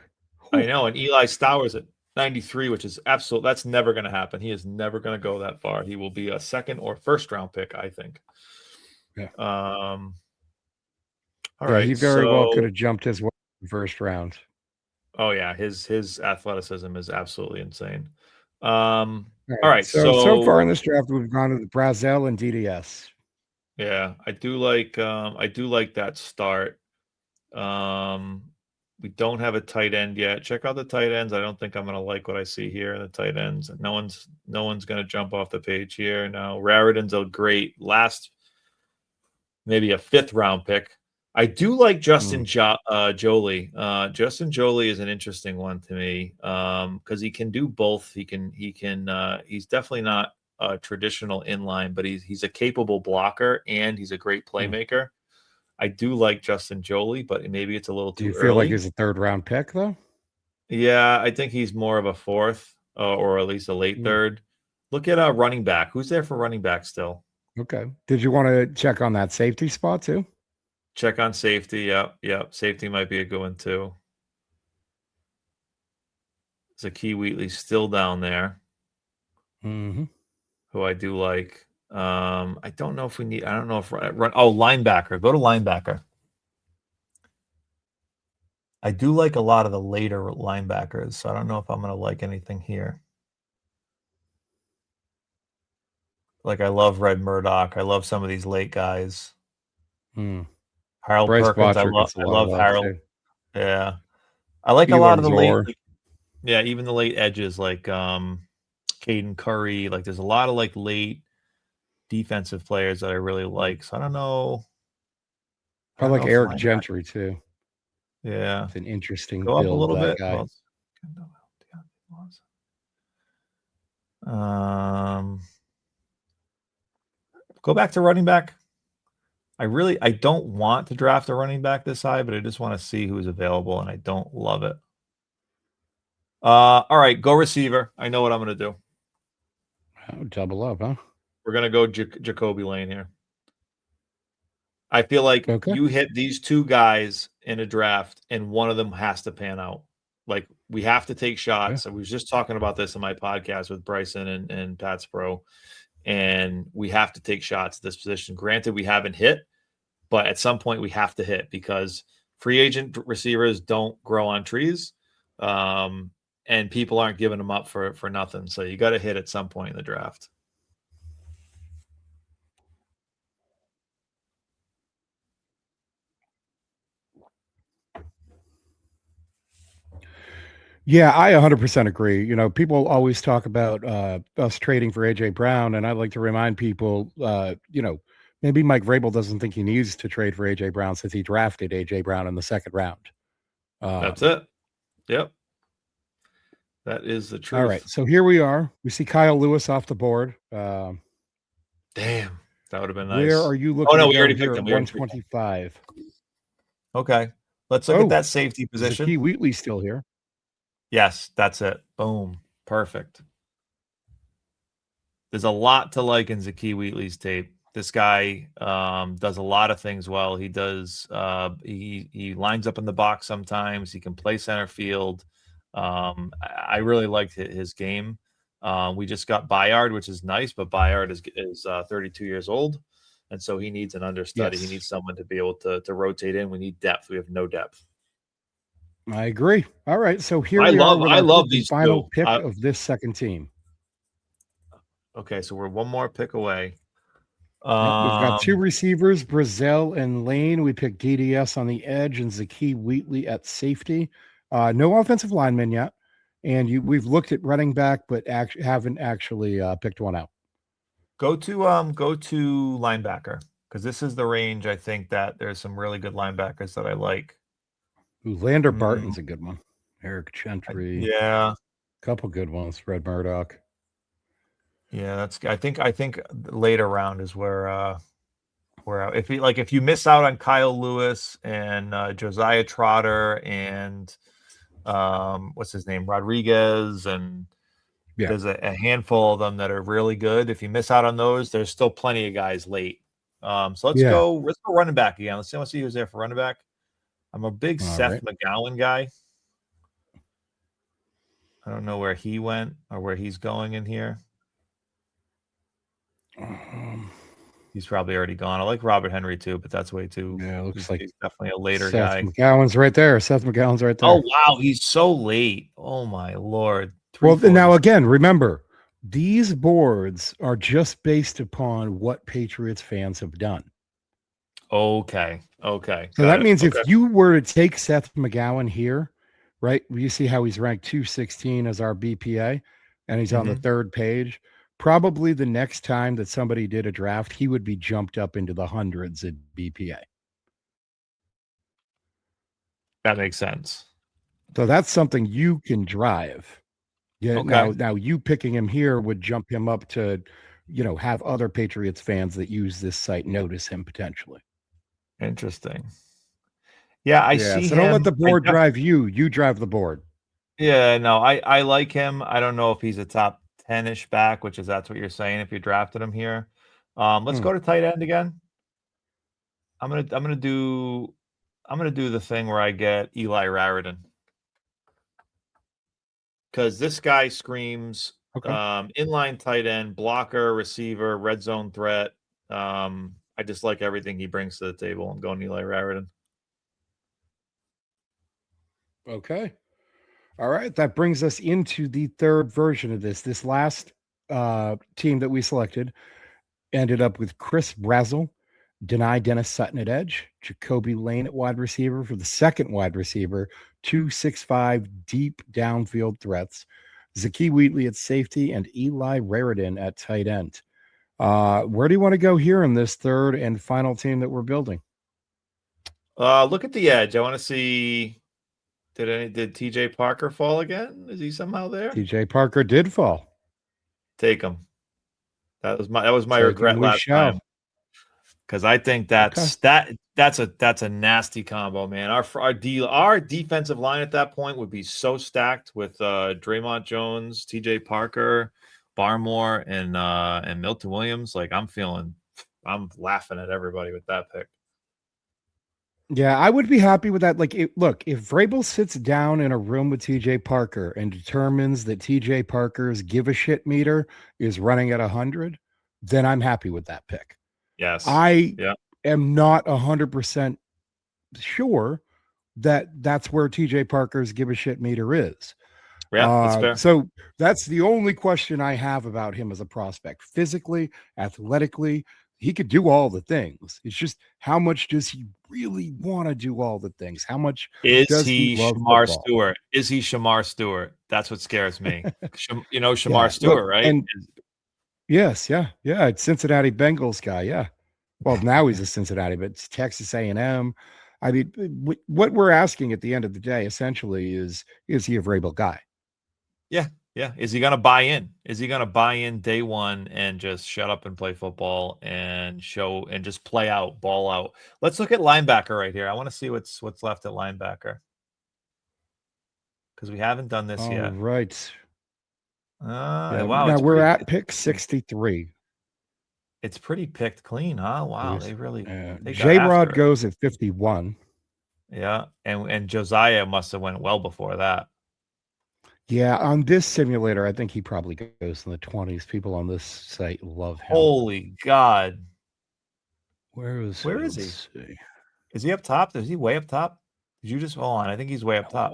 I know, and Eli Stowers at 93, which is absolute. That's never going to happen. He is never going to go that far. He will be a second or first round pick, I think. Yeah. All yeah, right. he very well could have jumped his way in the first round. Oh yeah, his athleticism is absolutely insane. All All right. So far in this draft, we've gone to the Brazel and DDS. Yeah, I do like that start. We don't have a tight end yet. Check out the tight ends. I don't think I'm gonna like what I see here in the tight ends. No one's gonna jump off the page here. Now Raritan's a great last, maybe a 5th round pick. I do like Justin Jolie. Justin Jolie is an interesting one to me because he can do both. He's definitely not a traditional inline, but he's a capable blocker and he's a great playmaker. I do like Justin Jolie, but maybe it's a little too early. Do you feel like he's a 3rd round pick though? Yeah, I think he's more of a 4th or at least a late 3rd. Look at a running back. Who's there for running back still? Okay. Did you want to check on that safety spot too? Check on safety. Yeah. Safety might be a good one too. Zakee Wheatley's still down there. Mm-hmm. Who I do like. I don't know if we need. I don't know if linebacker. Go to linebacker. I do like a lot of the later linebackers, so I don't know if I'm going to like anything here. Like I love Red Murdoch. I love some of these late guys. Harold Bryce Perkins. I love Harold. Too. Yeah, I like a lot of the late. Yeah, even the late edges like Caden Curry. Like there's a lot of like late defensive players that I really like. So I don't know. I like Eric Gentry too. Yeah, it's an interesting go build. Up a little bit. Guy. Go back to running back. I don't want to draft a running back this high, but I just want to see who's available, and I don't love it. All right, go receiver. I know what I'm going to do. Oh, double up, huh? We're going to go Jacoby Lane here. I feel like you hit these 2 guys in a draft, and one of them has to pan out. Like we have to take shots. Yeah. I was just talking about this in my podcast with Bryson and Pats Pro, and we have to take shots at this position. Granted, we haven't hit, but at some point we have to hit because free agent receivers don't grow on trees, and people aren't giving them up for nothing. So you got to hit at some point in the draft. Yeah, I 100% agree. You know, people always talk about us trading for AJ Brown, and I'd like to remind people, maybe Mike Vrabel doesn't think he needs to trade for AJ Brown since he drafted AJ Brown in the 2nd round. That's it. Yep. That is the truth. All right, so here we are. We see Kyle Lewis off the board. Damn, that would have been nice. Where are you looking? Oh no, we already picked him. 125. Okay, let's look at that safety position. Zakee Wheatley still here. Yes, that's it. Boom. Perfect. There's a lot to like in Zakee Wheatley's tape. This guy does a lot of things well. He does. He lines up in the box sometimes. He can play center field. I really liked his game. We just got Bayard, which is nice, but Bayard is 32 years old, and so he needs an understudy. Yes. He needs someone to be able to rotate in. We need depth. We have no depth. I agree. All right, so here I love these final pick of this 2nd team. Okay, so we're one more pick away. We've got 2 receivers, Brazel and Lane. We picked DDS on the edge and Zakee Wheatley at safety. No offensive linemen yet, and we've looked at running back, but haven't actually picked one out. Go to linebacker because this is the range. I think that there's some really good linebackers that I like. Ooh, Lander Barton's a good one. Eric Gentry. Yeah. Couple good ones. Red Murdoch. Yeah, that's I think later round is where where if you miss out on Kyle Lewis and Josiah Trotter and what's his name, Rodriguez, and there's a handful of them that are really good. If you miss out on those, there's still plenty of guys late. So let's go running back again. Let's see who's there for running back. I'm a big Seth McGowan guy. I don't know where he went or where he's going in here. He's probably already gone. I like Robert Henry too, but that's way too. Yeah, looks like he's definitely a later Seth guy. McGowan's right there. Seth McGowan's right there. Oh wow, he's so late. Oh my lord. Well, now again, remember, these boards are just based upon what Patriots fans have done. Okay. So that means if you were to take Seth McGowan here, right, you see how he's ranked 216 as our BPA, and he's on the third page. Probably the next time that somebody did a draft, he would be jumped up into the hundreds at BPA. That makes sense. So that's something you can drive. Yeah. Okay. Now you picking him here would jump him up to, have other Patriots fans that use this site notice him potentially. Interesting. Yeah, I see. So don't let the board drive you. You drive the board. Yeah, no, I like him. I don't know if he's a top 10-ish back, which is that's what you're saying if you drafted him here. Let's go to tight end again. I'm gonna do the thing where I get Eli Raritan. Because this guy screams inline tight end, blocker, receiver, red zone threat. I just like everything he brings to the table. I'm going Eli Raritan. Okay. All right. That brings us into the third version of this. This last team that we selected ended up with Chris Brazzell, Dennis Sutton at edge, Jacoby Lane at wide receiver for the second wide receiver, 265 deep downfield threats, Zakee Wheatley at safety, and Eli Raritan at tight end. Where do you want to go here in this third and final team that we're building? Look at the edge. I want to see. Did TJ Parker fall again? Is he somehow there? TJ Parker did fall. Take him. That was my regret last time. Because I think that's a nasty combo, man. Our defensive line at that point would be so stacked with Draymond Jones, TJ Parker, Barmore, and Milton Williams. Like I'm laughing at everybody with that pick. Yeah, I would be happy with that. Like, look, if Vrabel sits down in a room with TJ Parker and determines that TJ Parker's give a shit meter is running at 100, then I'm happy with that pick. Yes. I am not 100% sure that that's where TJ Parker's give a shit meter is. Yeah, that's fair. So that's the only question I have about him as a prospect. Physically, athletically, he could do all the things. It's just how much does he really want to do all the things? How much does he love Shamar football? Stewart? Is he Shamar Stewart? That's what scares me. Shamar Stewart, right? And yes, yeah. Cincinnati Bengals guy, yeah. Well, now he's a Cincinnati, but it's Texas A&M. I mean, what we're asking at the end of the day, essentially, is he a Vrabel guy? Yeah. Is he going to buy in? Is he going to buy in day one and just shut up and play football and show and just play out, ball out? Let's look at linebacker right here. I want to see what's left at linebacker because we haven't done this yet. Right. Wow. Now we're at pick 63. It's pretty picked clean, huh? Wow. They really. J-Rod goes at 51. Yeah. And Josiah must have went well before that. Yeah, on this simulator, I think he probably goes in the 20s. People on this site love him. Holy God. Where is he? See. Is he up top? Is he way up top? Did you just hold on? I think he's way up top.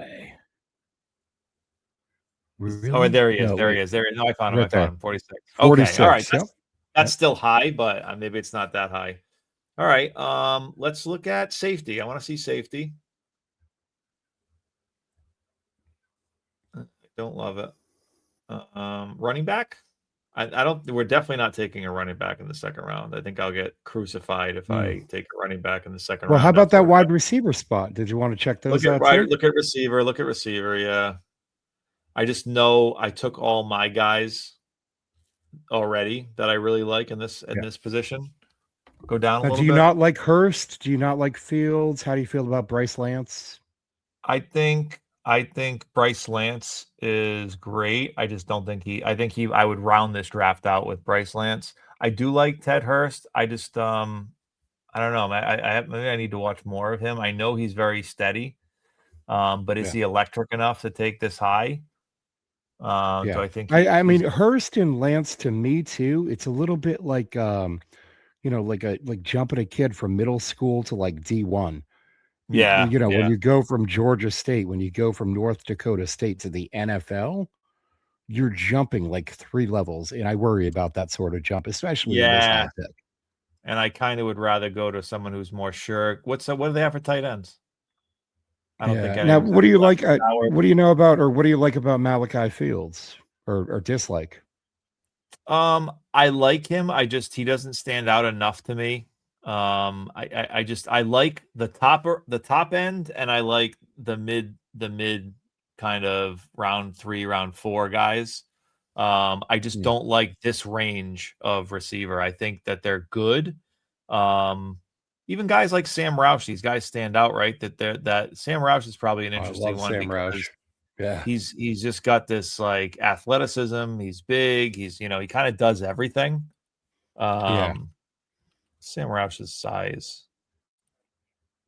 Really? Oh, there he is. No, there he is. No, I found him. 46. Okay. 46. All right. That's still high, but maybe it's not that high. All right. Let's look at safety. I want to see safety. Don't love it. Running back. I don't. We're definitely not taking a running back in the second round. I think I'll get crucified if I take a running back in the second round. Well, how about that wide receiver spot? Did you want to check those out? Look at receiver. Yeah. I just know I took all my guys already that I really like in this position. go down a Now, little do you bit. not like Hurst? Do you not like Fields? How do you feel about Bryce Lance? I think Bryce Lance is great. I just don't think I would round this draft out with Bryce Lance. I do like Ted Hurst. I just I don't know. Maybe I need to watch more of him. I know he's very steady. But is Yeah. he electric enough to take this high? Yeah. Do I think I mean, he's Hurst and Lance to me too, it's a little bit like like jumping a kid from middle school to like D1. yeah, When yeah. you go from Georgia State, when you go from North Dakota State to the NFL, you're jumping like 3 levels, and I worry about that sort of jump, especially in this high Yeah. pick. And I kind of would rather go to someone who's more sure. What do they have for tight ends? I don't think Yeah. Now, anyone's what do you like? Howard. What do you know about, or what do you like about Malachi Fields, or dislike? I like him. He doesn't stand out enough to me. I like the top end, and I like the mid kind of round 3, round 4 guys. I just Yeah. don't like this range of receiver. I think that they're good. Even guys like Sam Roush, these guys stand out, right? That Sam Roush is probably an I interesting love one Sam because Roush. Yeah. he's just got this like athleticism. He's big. He kind of does everything. Yeah. Sam Roush's size.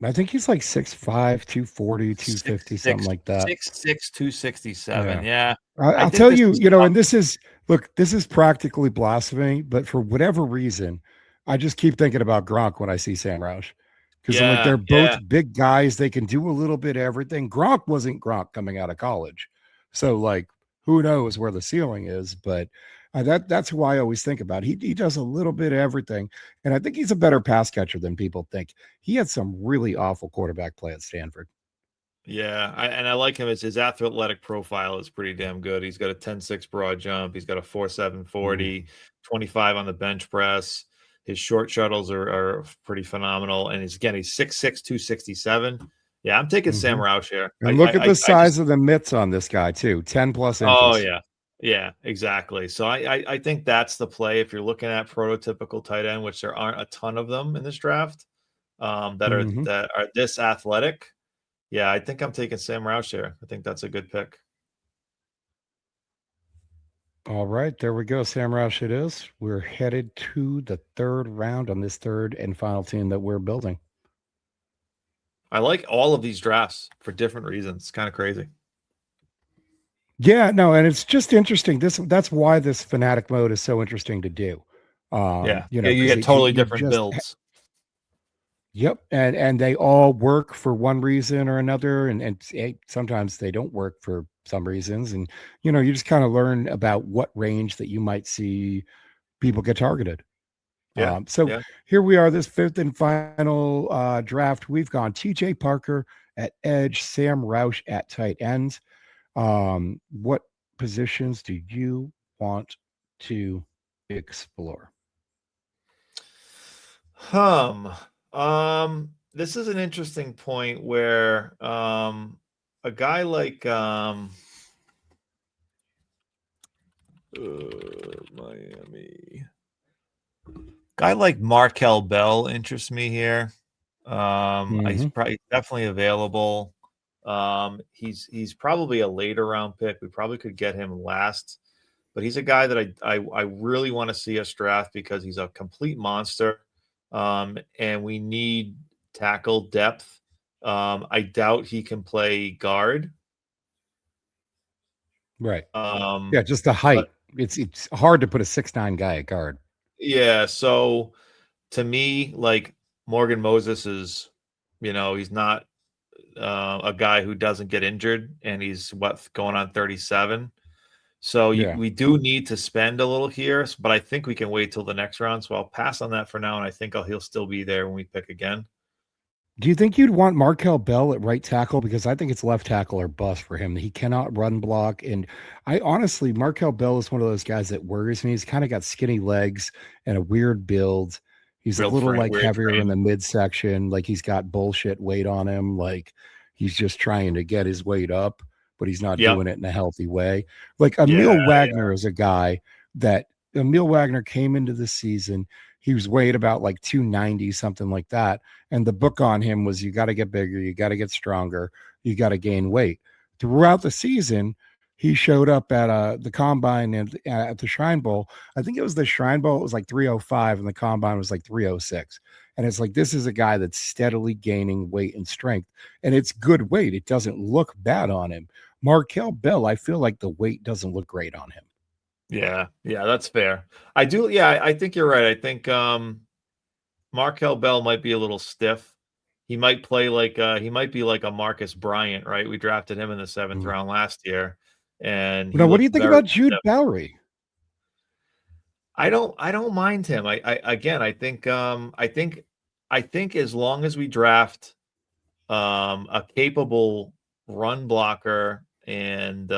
I think he's like 6'5", 240, 250, something like that. 6'6", 267. Yeah. I'll think tell this you, is and this is practically blasphemy, but for whatever reason, I just keep thinking about Gronk when I see Sam Roush. Because I'm like, yeah, they're both yeah. big guys. They can do a little bit of everything. Gronk wasn't Gronk coming out of college. So, like, who knows where the ceiling is? But that's who I always think about. He does a little bit of everything. And I think he's a better pass catcher than people think. He had some really awful quarterback play at Stanford. Yeah, I like him. His athletic profile is pretty damn good. He's got a 10.6 broad jump. He's got a 4.7 40, 25 on the bench press. His short shuttles are pretty phenomenal. And he's 6'6", 267. Yeah, I'm taking Sam Roush here. And look at the size of the mitts on this guy, too. 10 plus inches. Oh, yeah. Yeah, exactly. So I think that's the play if you're looking at prototypical tight end, which there aren't a ton of them in this draft that are this athletic. Yeah, I think I'm taking Sam Roush here. I think that's a good pick. All right, there we go. Sam Roush it is. We're headed to the 3rd round on this 3rd and final team that we're building. I like all of these drafts for different reasons. It's kind of crazy. Yeah, no, and it's just interesting. That's why this Fanatic Mode is so interesting to do. You get totally different builds. Yep, and they all work for one reason or another, and sometimes they don't work for some reasons, and you just kind of learn about what range that you might see people get targeted. Yeah. Here we are, this 5th and final draft. We've gone T.J. Parker at edge, Sam Roush at tight end. What positions do you want to explore? This is an interesting point where a guy like Miami, guy like Markel Bell interests me here. He's definitely available. He's probably a later round pick. We probably could get him last, but he's a guy that I really want to see us draft because he's a complete monster. And we need tackle depth. I doubt he can play guard. Right. Just the height. It's hard to put a 6'9" guy at guard. Yeah. So to me, like Morgan Moses is, he's not a guy who doesn't get injured, and he's going on 37. So we do need to spend a little here, but I think we can wait till the next round. So I'll pass on that for now, and I think he'll still be there when we pick again. Do you think you'd want Markel Bell at right tackle? Because I think it's left tackle or bust for him. He cannot run block. And Markel Bell is one of those guys that worries me. He's kind of got skinny legs and a weird build. He's a little heavier in the midsection. Like he's got bullshit weight on him. Like he's just trying to get his weight up, but he's not doing it in a healthy way. Like Emil Wagner is a guy that Emil Wagner came into the season. He was weighed about like 290, something like that. And the book on him was you got to get bigger, you got to get stronger, you got to gain weight. Throughout the season, he showed up at the combine and at the Shrine Bowl. I think it was the Shrine Bowl. It was like 305, and the combine was like 306. And it's like, this is a guy that's steadily gaining weight and strength, and it's good weight. It doesn't look bad on him. Markel Bell, I feel like the weight doesn't look great on him. Yeah, that's fair. I do. Yeah, I think you're right. I think Markel Bell might be a little stiff. He might play like he might be like a Marcus Bryant, right? We drafted him in the 7th round last year, and now, what do you think about Jude Bowery? I don't mind him. I think as long as we draft a capable run blocker and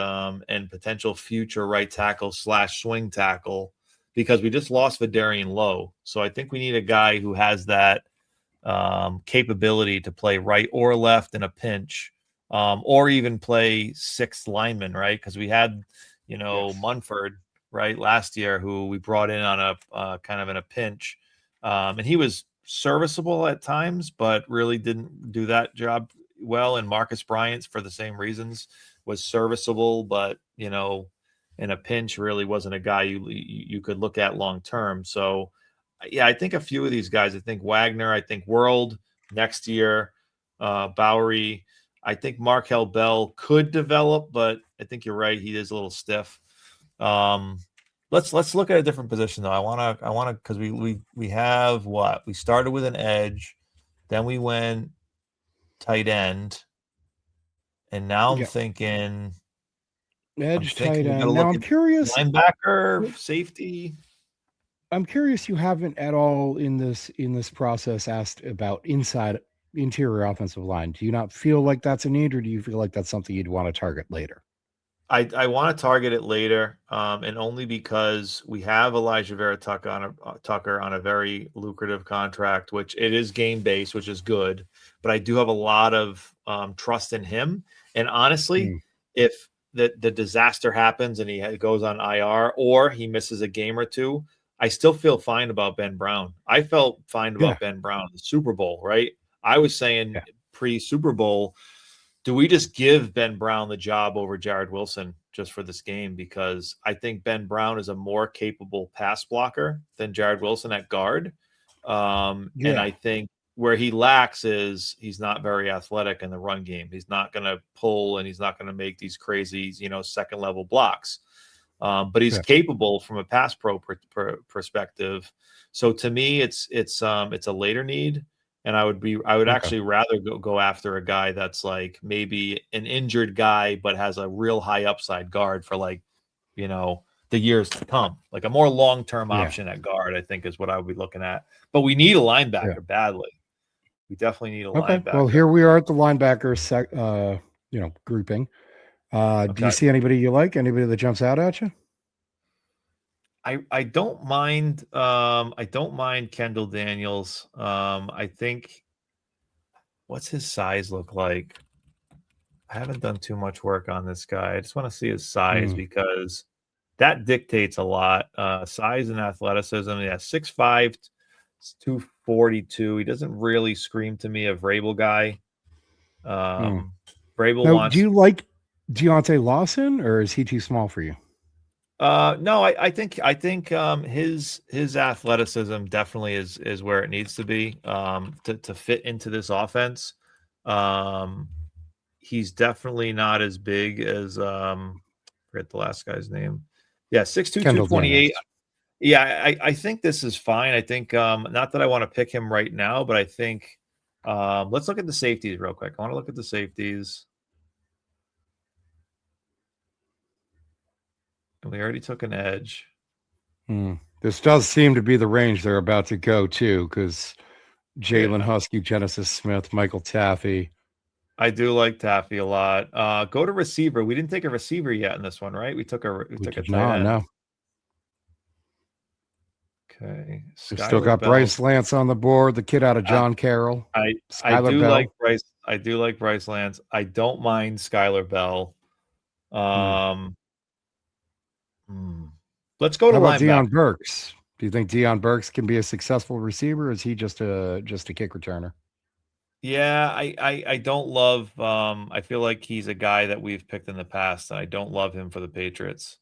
potential future right tackle / swing tackle, because we just lost Vidarian Lowe. So I think we need a guy who has that capability to play right or left in a pinch, or even play sixth lineman, right? Because we had, Munford, right, last year, who we brought in on a kind of in a pinch. And he was serviceable at times, but really didn't do that job well. And Marcus Bryant, for the same reasons, was serviceable, but, in a pinch really wasn't a guy you could look at long term. So, yeah, I think a few of these guys, I think Wagner, I think World next year, Bowery, I think Markel Bell could develop, but I think you're right. He is a little stiff. Let's look at a different position though. I want to, because we have what? We started with an edge, then we went tight end, and now I'm thinking edge, tight end. Now I'm curious, linebacker, safety. I'm curious, you haven't at all in this process asked about interior offensive line. Do you not feel like that's a need, or do you feel like that's something you'd want to target later? I want to target it later, and only because we have Elijah Vera Tucker on a very lucrative contract, which it is game based, which is good. But I do have a lot of trust in him. And honestly, if the disaster happens and he goes on IR or he misses a game or two, I still feel fine about Ben Brown. I felt fine about Ben Brown in the Super Bowl, right? I was saying pre-Super Bowl, do we just give Ben Brown the job over Jared Wilson just for this game? Because I think Ben Brown is a more capable pass blocker than Jared Wilson at guard. And I think where he lacks is he's not very athletic in the run game. He's not going to pull, and he's not going to make these crazy, second level blocks. But he's capable from a pass pro perspective. So to me, it's a later need. And I would actually rather go after a guy that's like maybe an injured guy, but has a real high upside guard for the years to come. Like a more long-term option at guard, I think is what I would be looking at. But we need a linebacker badly. We definitely need a linebacker. Well, here we are at the linebacker grouping. Do you see anybody you like? Anybody that jumps out at you? I don't mind. I don't mind Kendall Daniels. I think, what's his size look like? I haven't done too much work on this guy. I just want to see his size because that dictates a lot. Size and athleticism. Yeah, 6'5", 242. He doesn't really scream to me a Vrabel guy. Vrabel wants. Do you like Deontay Lawson, or is he too small for you? No, I think his athleticism definitely is where it needs to be to fit into this offense. He's definitely not as big as forget the last guy's name. Yeah, 6'2", 228. Yeah, I think this is fine. I think not that I want to pick him right now, but I think let's look at the safeties real quick. I want to look at the safeties. And we already took an edge. This does seem to be the range they're about to go to, because Jalen Husky, Genesis Smith, Michael Taffy. I do like Taffy a lot. Go to receiver. We didn't take a receiver yet in this one, right? We took a tight end. No. Okay. We still got Bryce Lance on the board, the kid out of John Carroll. I do like Bryce. I do like Bryce Lance. I don't mind Skylar Bell. Let's go to linebacker. Deion Burks. Do you think Deion Burks can be a successful receiver? Or is he just a kick returner? Yeah, I don't love. I feel like he's a guy that we've picked in the past, and I don't love him for the Patriots.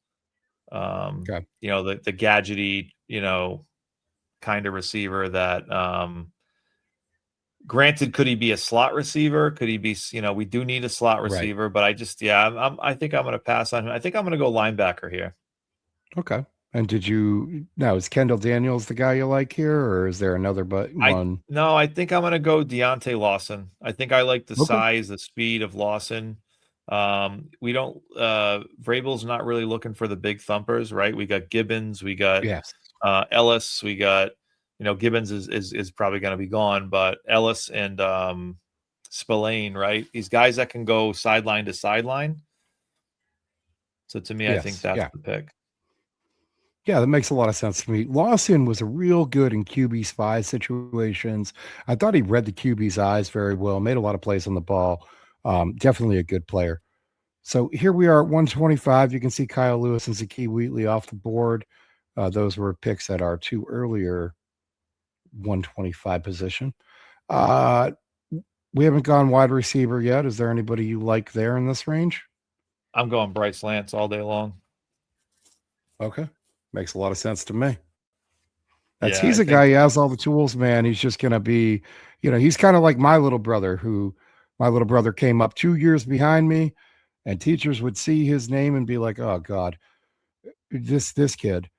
Okay. The gadgety, kind of receiver that. Granted, could he be a slot receiver? Could he be? We do need a slot Right. receiver, but I think I'm going to pass on him. I think I'm going to go linebacker here. Okay. And is Kendall Daniels the guy you like here, or is there another one? No, I think I'm going to go Deontay Lawson. I think I like the Okay. size, the speed of Lawson. We don't. Vrabel's not really looking for the big thumpers, right? We got Gibbons, we got Yes. Ellis, we got. Gibbons is probably going to be gone, but Ellis and Spillane, right? These guys that can go sideline to sideline. So to me, I think that's the pick. Yeah, that makes a lot of sense to me. Lawson was a real good in QB spy situations. I thought he read the QB's eyes very well, made a lot of plays on the ball. Definitely a good player. So here we are at 125. You can see Kyle Lewis and Zakee Wheatley off the board. Those were picks at our two earlier 125 position. We haven't gone wide receiver yet. Is there anybody you like there in this range? I'm going Bryce Lance all day long. Okay. Makes a lot of sense to me. He's a guy who has all the tools, man. He's just going to be, he's kind of like my little brother, came up 2 years behind me, and teachers would see his name and be like, oh God, this kid.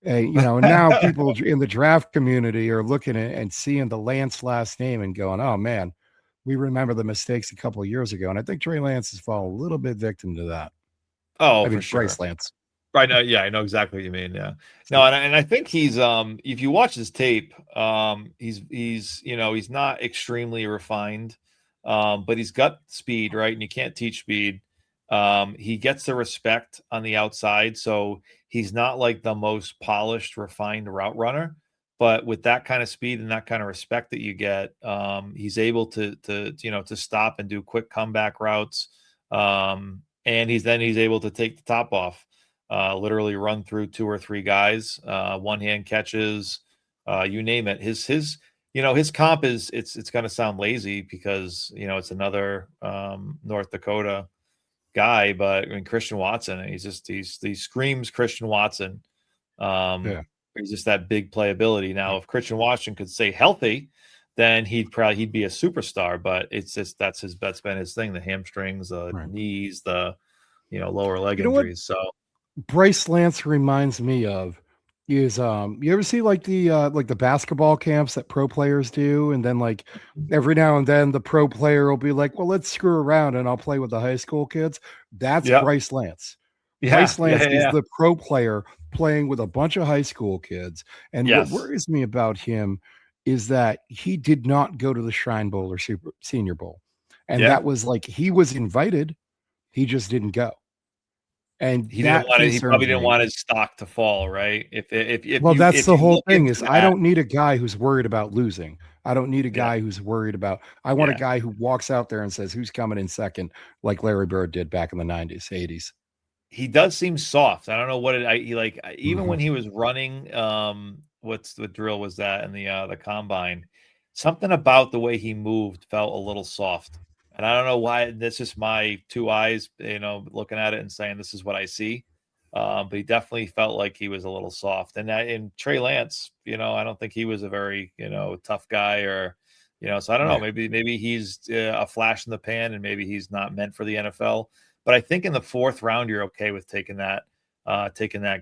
And now people in the draft community are looking at and seeing the Lance last name and going, oh man, we remember the mistakes a couple of years ago. And I think Trey Lance has fallen a little bit victim to that. For sure. Bryce Lance. Right now, yeah, I know exactly what you mean. Yeah, no, and I think he's if you watch his tape, he's not extremely refined, but he's got speed, right? And you can't teach speed. He gets the respect on the outside, so he's not like the most polished, refined route runner, but with that kind of speed and that kind of respect that you get, he's able to stop and do quick comeback routes, and he's able to take the top off. Literally run through 2 or 3 guys, one-hand catches, you name it. His comp is it's going to sound lazy because it's another North Dakota guy, but I mean Christian Watson, he screams Christian Watson. He's just that big playability. Now, if Christian Watson could stay healthy, then he'd be a superstar. But it's just that's been his thing: the hamstrings, the knees, the lower leg injuries. So. Bryce Lance reminds me of is you ever see like the basketball camps that pro players do, and then like every now and then the pro player will be like, well, let's screw around and I'll play with the high school kids. That's Bryce Lance. Bryce Lance is the pro player playing with a bunch of high school kids. And what worries me about him is that he did not go to the Shrine Bowl or Senior Bowl. And that was like he was invited, he just didn't go. And he probably didn't want his stock to fall, right? That's the whole thing is I don't need a guy who's worried about losing. I don't need a guy who's worried about. I want a guy who walks out there and says, "Who's coming in second?" Like Larry Bird did back in the 90s, 80s. He does seem soft. I don't know what even when he was running. What's the drill was that in the combine? Something about the way he moved felt a little soft. And I don't know why. That's just my 2 eyes, looking at it and saying this is what I see. But he definitely felt like he was a little soft. And in Trey Lance, I don't think he was a very, tough guy or, so I don't know. Maybe he's a flash in the pan and maybe he's not meant for the NFL. But I think in the 4th round, you're okay with taking that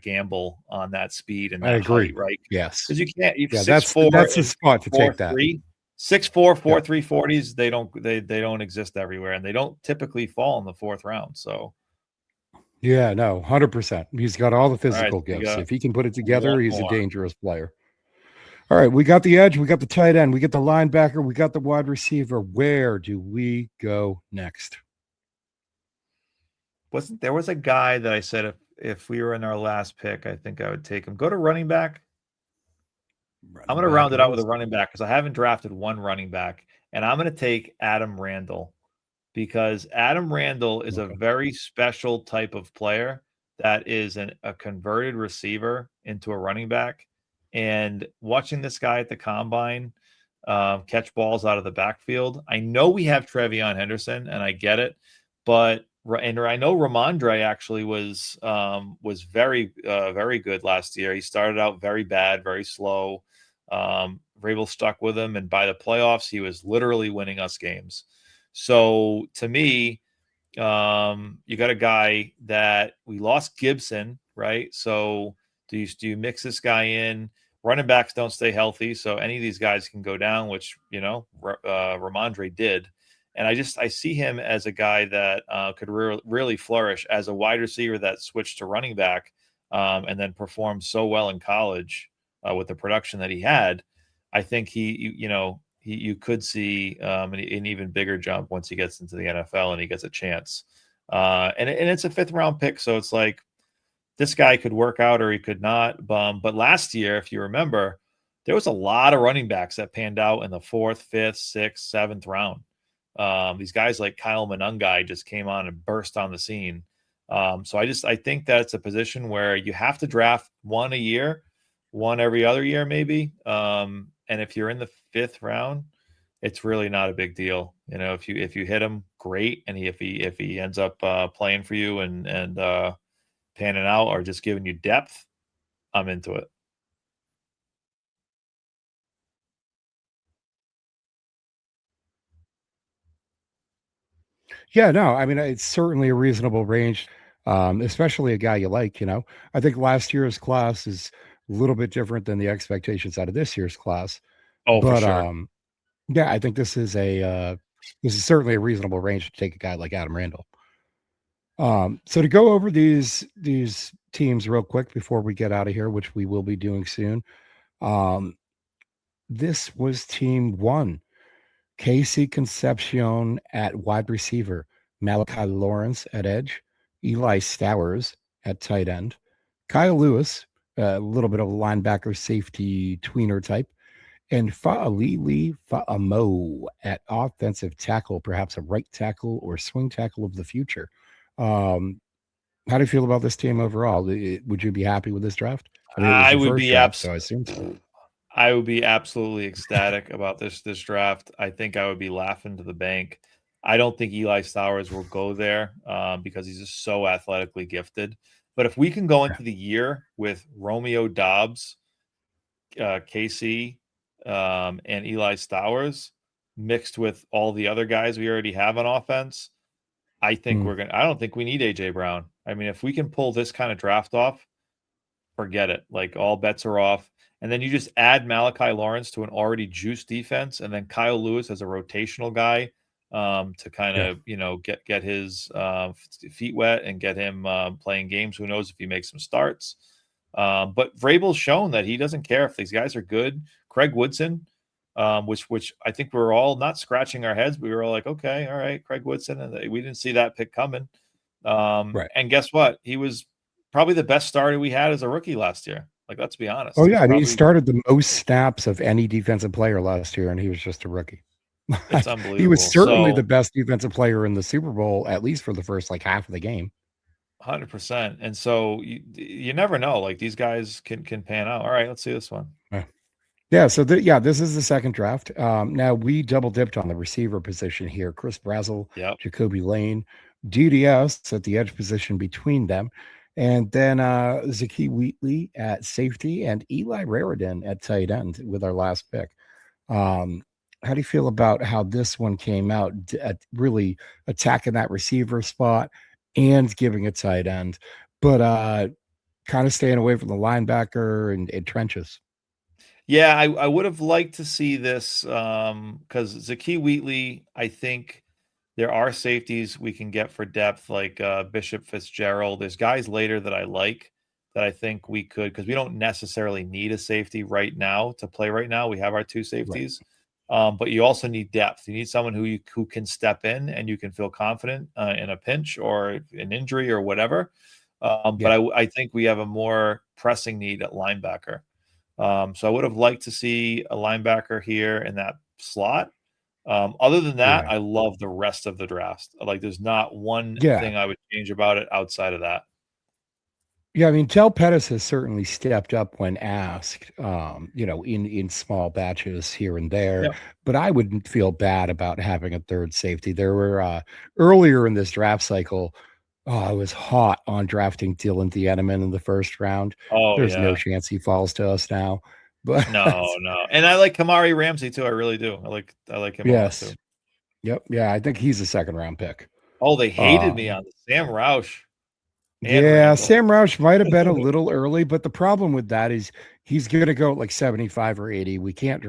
gamble on that speed and that I agree. height, right? Yes. Because you can't. That's the spot to take that. 6'4", 4'3", 40s, they don't exist everywhere, and they don't typically fall in the 4th round. So, 100%. He's got all the physical gifts. If he can put it together, he's a dangerous player. All right, we got the edge, we got the tight end, we got the linebacker, we got the wide receiver. Where do we go next? There was a guy that I said if we were in our last pick, I think I would take him. Go to running back. I'm going to round it out with a running back because I haven't drafted one running back, and I'm going to take Adam Randall because Adam Randall is a very special type of player that is a converted receiver into a running back. And watching this guy at the combine catch balls out of the backfield, I know we have Trevion Henderson, and I get it, but and I know Ramondre actually was very very good last year. He started out very bad, very slow. Vrabel stuck with him, and by the playoffs, he was literally winning us games. So to me, you got a guy that we lost Gibson, right? So do you mix this guy in? Running backs don't stay healthy, so any of these guys can go down, which Ramondre did. And I see him as a guy that could really flourish as a wide receiver that switched to running back and then performed so well in college with the production that he had. I think you could see an even bigger jump once he gets into the NFL and he gets a chance. And it's a 5th round pick, so it's like this guy could work out or he could not. But last year, if you remember, there was a lot of running backs that panned out in the 4th, 5th, 6th, 7th round. These guys like Kyle Monangai just came on and burst on the scene. So I think that's a position where you have to draft one a year, one every other year, maybe. And if you're in the 5th round, it's really not a big deal. If you hit him, great. And if he ends up playing for you and panning out or just giving you depth, I'm into it. Yeah, no, I mean, it's certainly a reasonable range, especially a guy you like. I think last year's class is a little bit different than the expectations out of this year's class. Oh, for But sure. yeah, I think this is certainly a reasonable range to take a guy like Adam Randall. So to go over these teams real quick before we get out of here, which we will be doing soon. This was team 1. Casey Concepcion at wide receiver, Malachi Lawrence at edge, Eli Stowers at tight end, Kyle Lewis, a little bit of a linebacker safety tweener type, and Fa'alili Fa'amo at offensive tackle, perhaps a right tackle or swing tackle of the future. How do you feel about this team overall? Would you be happy with this draft? I mean, it was I your would first be draft, so I assume so. I would be absolutely ecstatic about this draft. I think I would be laughing to the bank. I don't think Eli Stowers will go there because he's just so athletically gifted. But if we can go into the year with Romeo Dobbs, KC, and Eli Stowers mixed with all the other guys we already have on offense, I think I don't think we need AJ Brown. I mean, if we can pull this kind of draft off, forget it. Like all bets are off. And then you just add Malachi Lawrence to an already juiced defense, and then Kyle Lewis as a rotational guy to kind of get his feet wet and get him playing games. Who knows if he makes some starts? But Vrabel's shown that he doesn't care if these guys are good. Craig Woodson, which I think we were all not scratching our heads. We were all like, okay, all right, Craig Woodson, and we didn't see that pick coming. Right. And guess what? He was probably the best starter we had as a rookie last year. Like, let's be honest. Oh yeah, I mean, he started the most snaps of any defensive player last year, and he was just a rookie. It's He was unbelievable. certainly the best defensive player in the Super Bowl, at least for the first half of the game. 100%. And so you never know. Like these guys can pan out. All right, let's see this one. Yeah. So this is the second draft. Now we double dipped on the receiver position here. Chris Brazzell, Jacoby Lane, DDS at the edge position between them. And then Zaki Wheatley at safety and Eli Raridan at tight end with our last pick. How do you feel about how this one came out at really attacking that receiver spot and giving a tight end, but kind of staying away from the linebacker and trenches? Yeah, I would have liked to see this because Zaki Wheatley, I think there are safeties we can get for depth, like Bishop Fitzgerald. There's guys later that I like that I think we could, because we don't necessarily need a safety right now to play right now. We have our 2 safeties, but you also need depth. You need someone who can step in and you can feel confident in a pinch or an injury or whatever. But I think we have a more pressing need at linebacker. So I would have liked to see a linebacker here in that slot. Other than that, I love the rest of the draft. Like, there's not one thing I would change about it outside of that. Yeah, I mean, Tel Pettis has certainly stepped up when asked, in small batches here and there. Yep. But I wouldn't feel bad about having a third safety. There were earlier in this draft cycle, I was hot on drafting Dylan Thieneman in the first round. Oh There's no yeah. chance he falls to us now. But No. And I like Kamari Ramsey too. I really do. I like him a lot too. yes, yep, yeah, I think he's a second round pick. Oh, they hated me Um, on the Sam Roush and Yeah, Randall. Sam Roush might have been a little early, but the problem with that is he's going to go at like 75 or 80. We can't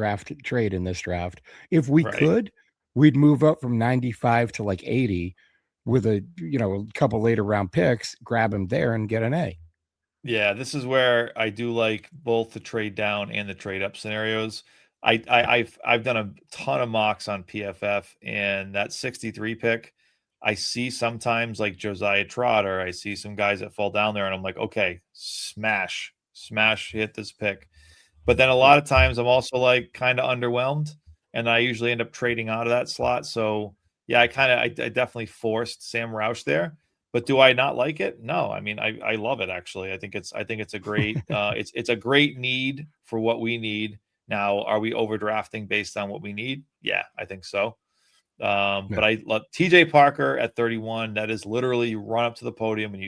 trade in this draft. If we Right. could, we'd move up from 95 to like 80 with a couple later round picks, grab him there and get an A. Yeah, this is where I do like both the trade down and the trade up scenarios. I've done a ton of mocks on PFF, and that 63 pick, I see sometimes like Josiah Trotter, I see some guys that fall down there, and I'm like, okay, smash, hit this pick. But then a Yeah. lot of times I'm also like kind of underwhelmed, and I usually end up trading out of that slot. So yeah, I definitely forced Sam Roush there. But do I not like it? No. I mean, I love it actually. I think it's a great it's a great need for what we need. Now, are we overdrafting based on what we need? Yeah, I think so. Yeah. But I love TJ Parker at 31. That is literally you run up to the podium and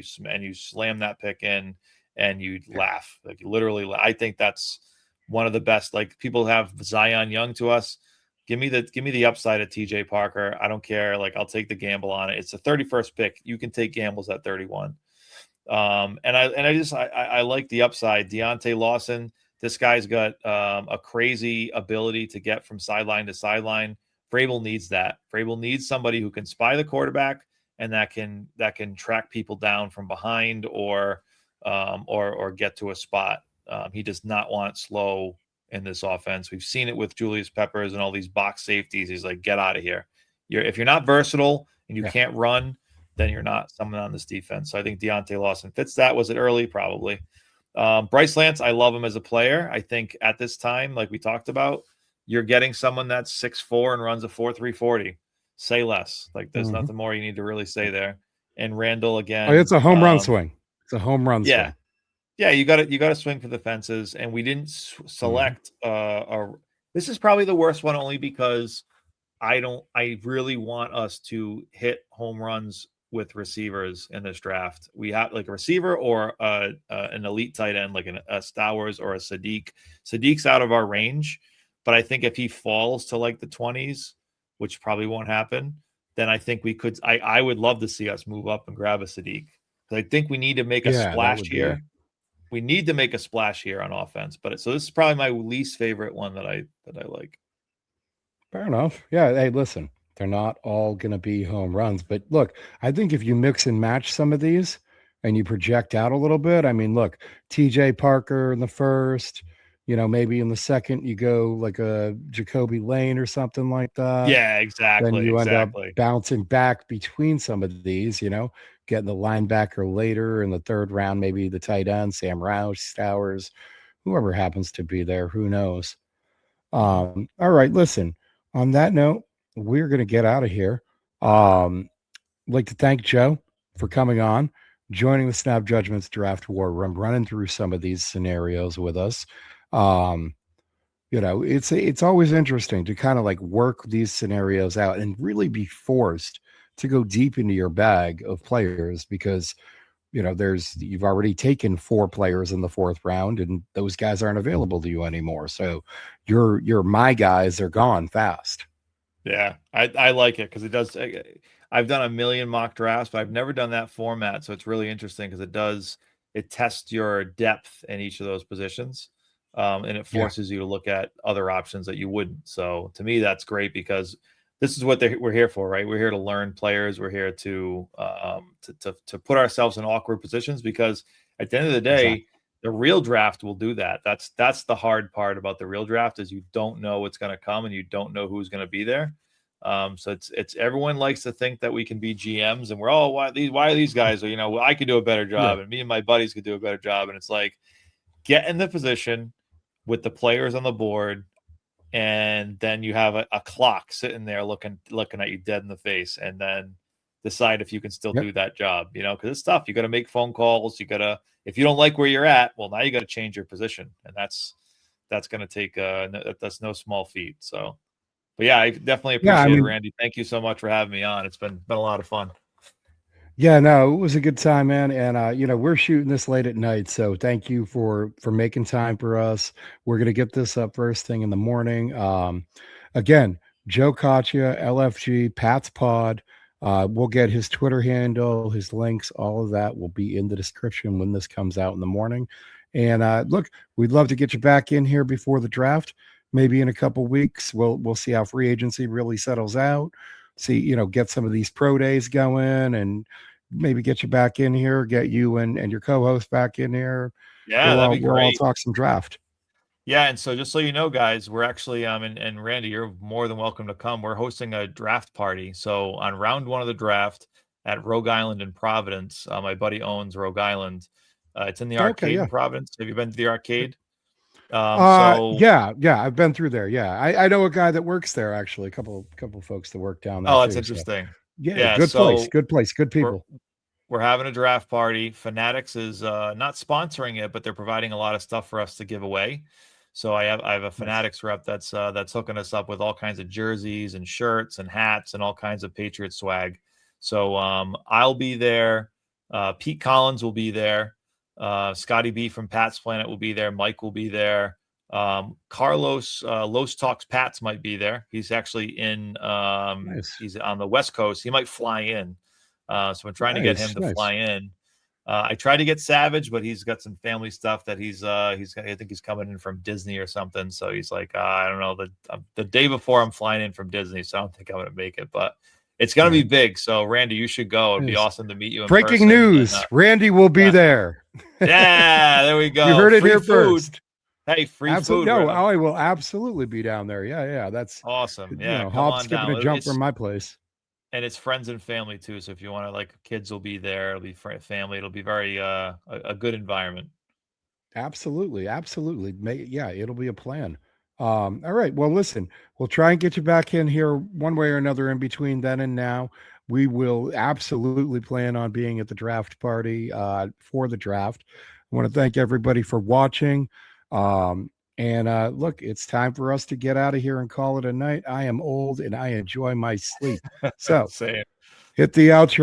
you slam that pick in and you Yeah. laugh. Like you literally I think that's one of the best. Like people have Zion Young to us. Give me the upside of TJ Parker. I don't care. Like I'll take the gamble on it. It's the 31st pick. You can take gambles at 31. And I like the upside. Deontay Lawson. This guy's got a crazy ability to get from sideline to sideline. Vrabel needs that. Vrabel needs somebody who can spy the quarterback and that can track people down from behind or get to a spot. He does not want slow in this offense. We've seen it with Julius Peppers and all these box safeties. He's like, get out of here. If you're not versatile and you Yeah. can't run, then you're not someone on this defense. So I think Deontay Lawson fits that. Was it early? Probably. Bryce Lance, I love him as a player. I think at this time, like we talked about, you're getting someone that's 6'4" and runs a 4.3 40. Say less. Like there's Mhm. nothing more you need to really say there. And Randall Oh, again. it's a home run swing. It's a home run Yeah, swing. yeah, you got to swing for the fences, and we didn't Mhm. select. This is probably the worst one, only because I really want us to hit home runs with receivers in this draft. We have like a receiver or an elite tight end, like a Stowers or a Sadiq. Sadiq's out of our range, but I think if he falls to like the 20s, which probably won't happen, then I think we could. I would love to see us move up and grab a Sadiq. I think we need to make a Yeah, that splash would be here. We need to make a splash here on offense. But so this is probably my least favorite one that I like. fair enough. Yeah. Hey, listen, they're not all going to be home runs, but look, I think if you mix and match some of these and you project out a little bit, I mean, look, TJ Parker in the first, maybe in the second, you go like a Jacoby Lane or something like that. Yeah, Then exactly, you end up exactly. bouncing back between some of these, getting the linebacker later in the third round, maybe the tight end, Sam Roush, Stowers, whoever happens to be there, who knows? Mhm. All right, listen, on that note, we're going to get out of here. Um, I'd like to thank Joe for coming on, joining the Snap Judgments Draft War Room, running through some of these scenarios with us. Um, it's always interesting to kind of like work these scenarios out and really be forced to go deep into your bag of players because you've already taken 4 players in the fourth round and those guys aren't available to you anymore, so your my guys are gone fast. Yeah, I like it because it does. I've done a million mock drafts, but I've never done that format. So it's really interesting because it tests your depth in each of those positions, and it Yeah, forces you to look at other options that you wouldn't. So to me, that's great because this is what we're here for, right? We're here to learn players. We're here to put ourselves in awkward positions because at the end of the day, exactly. the real draft will do that. That's the hard part about the real draft is you don't know what's going to come and you don't know who's going to be there. So it's everyone likes to think that we can be GMs and we're all why are these guys, or well, I could do a better Yeah, job and me and my buddies could do a better job, and it's like get in the position with the players on the board, and then you have a clock sitting there looking at you dead in the face, and then decide if you can still do that job, because it's tough. You got to make phone calls. If you don't like where you're at, well, now you got to change your position, and that's going to take that's no small feat. So, but yeah, I definitely appreciate it, Randy. Thank you so much for having me on. It's been a lot of fun. Yeah, no, it was a good time, man. And we're shooting this late at night, so thank you for making time for us. We're gonna get this up first thing in the morning. Again, Joe Coccia, LFG Pats Pod. We'll get his Twitter handle, his links, all of that will be in the description when this comes out in the morning. And look, we'd love to get you back in here before the draft. Maybe in a couple weeks, we'll see how free agency really settles out. See, get some of these pro days going, and maybe get you back in here, get you and your co-host back in here. Yeah, that'd be great. We'll all talk some draft. Yeah, and so just so you know, guys, we're actually and Randy, you're more than welcome to come. We're hosting a draft party. So on round 1 of the draft at Rogue Island in Providence, my buddy owns Rogue Island. It's in the arcade in Providence. Have you been to the arcade? Yeah, I've been through there. Yeah, I know a guy that works there, actually. A couple folks that work down there. Oh, that's interesting. So. Yeah, good place, good people. We're having a draft party. Fanatics is not sponsoring it, but they're providing a lot of stuff for us to give away. So I have a Fanatics rep that's hooking us up with all kinds of jerseys and shirts and hats and all kinds of Patriot swag. So I'll be there. Pete Collins will be there. Scotty B from Pat's Planet will be there. Mike will be there. Carlos Los Talks Pats might be there. He's actually in he's on the West Coast. He might fly in. So I'm trying to get him to fly in. I tried to get Savage, but he's got some family stuff that I think he's coming in from Disney or something. So he's like, I don't know, the day before I'm flying in from Disney, so I don't think I'm going to make it, but it's going to be big. So Randy, you should go. It'd be awesome to meet you in Breaking news. Randy will be there. Yeah, there we go. You heard it here first. Hey, free food. No, I will absolutely be down there. Yeah. That's awesome. Yeah. Hop, skip, and a jump from my place. And it's friends and family too. So if you want to, kids will be there. It'll be family. It'll be very a good environment. Absolutely. It'll be a plan. All right. Well, listen, we'll try and get you back in here one way or another in between then and now. We will absolutely plan on being at the draft party for the draft. I want to thank everybody for watching. And look, it's time for us to get out of here and call it a night. I am old and I enjoy my sleep. So hit the outro.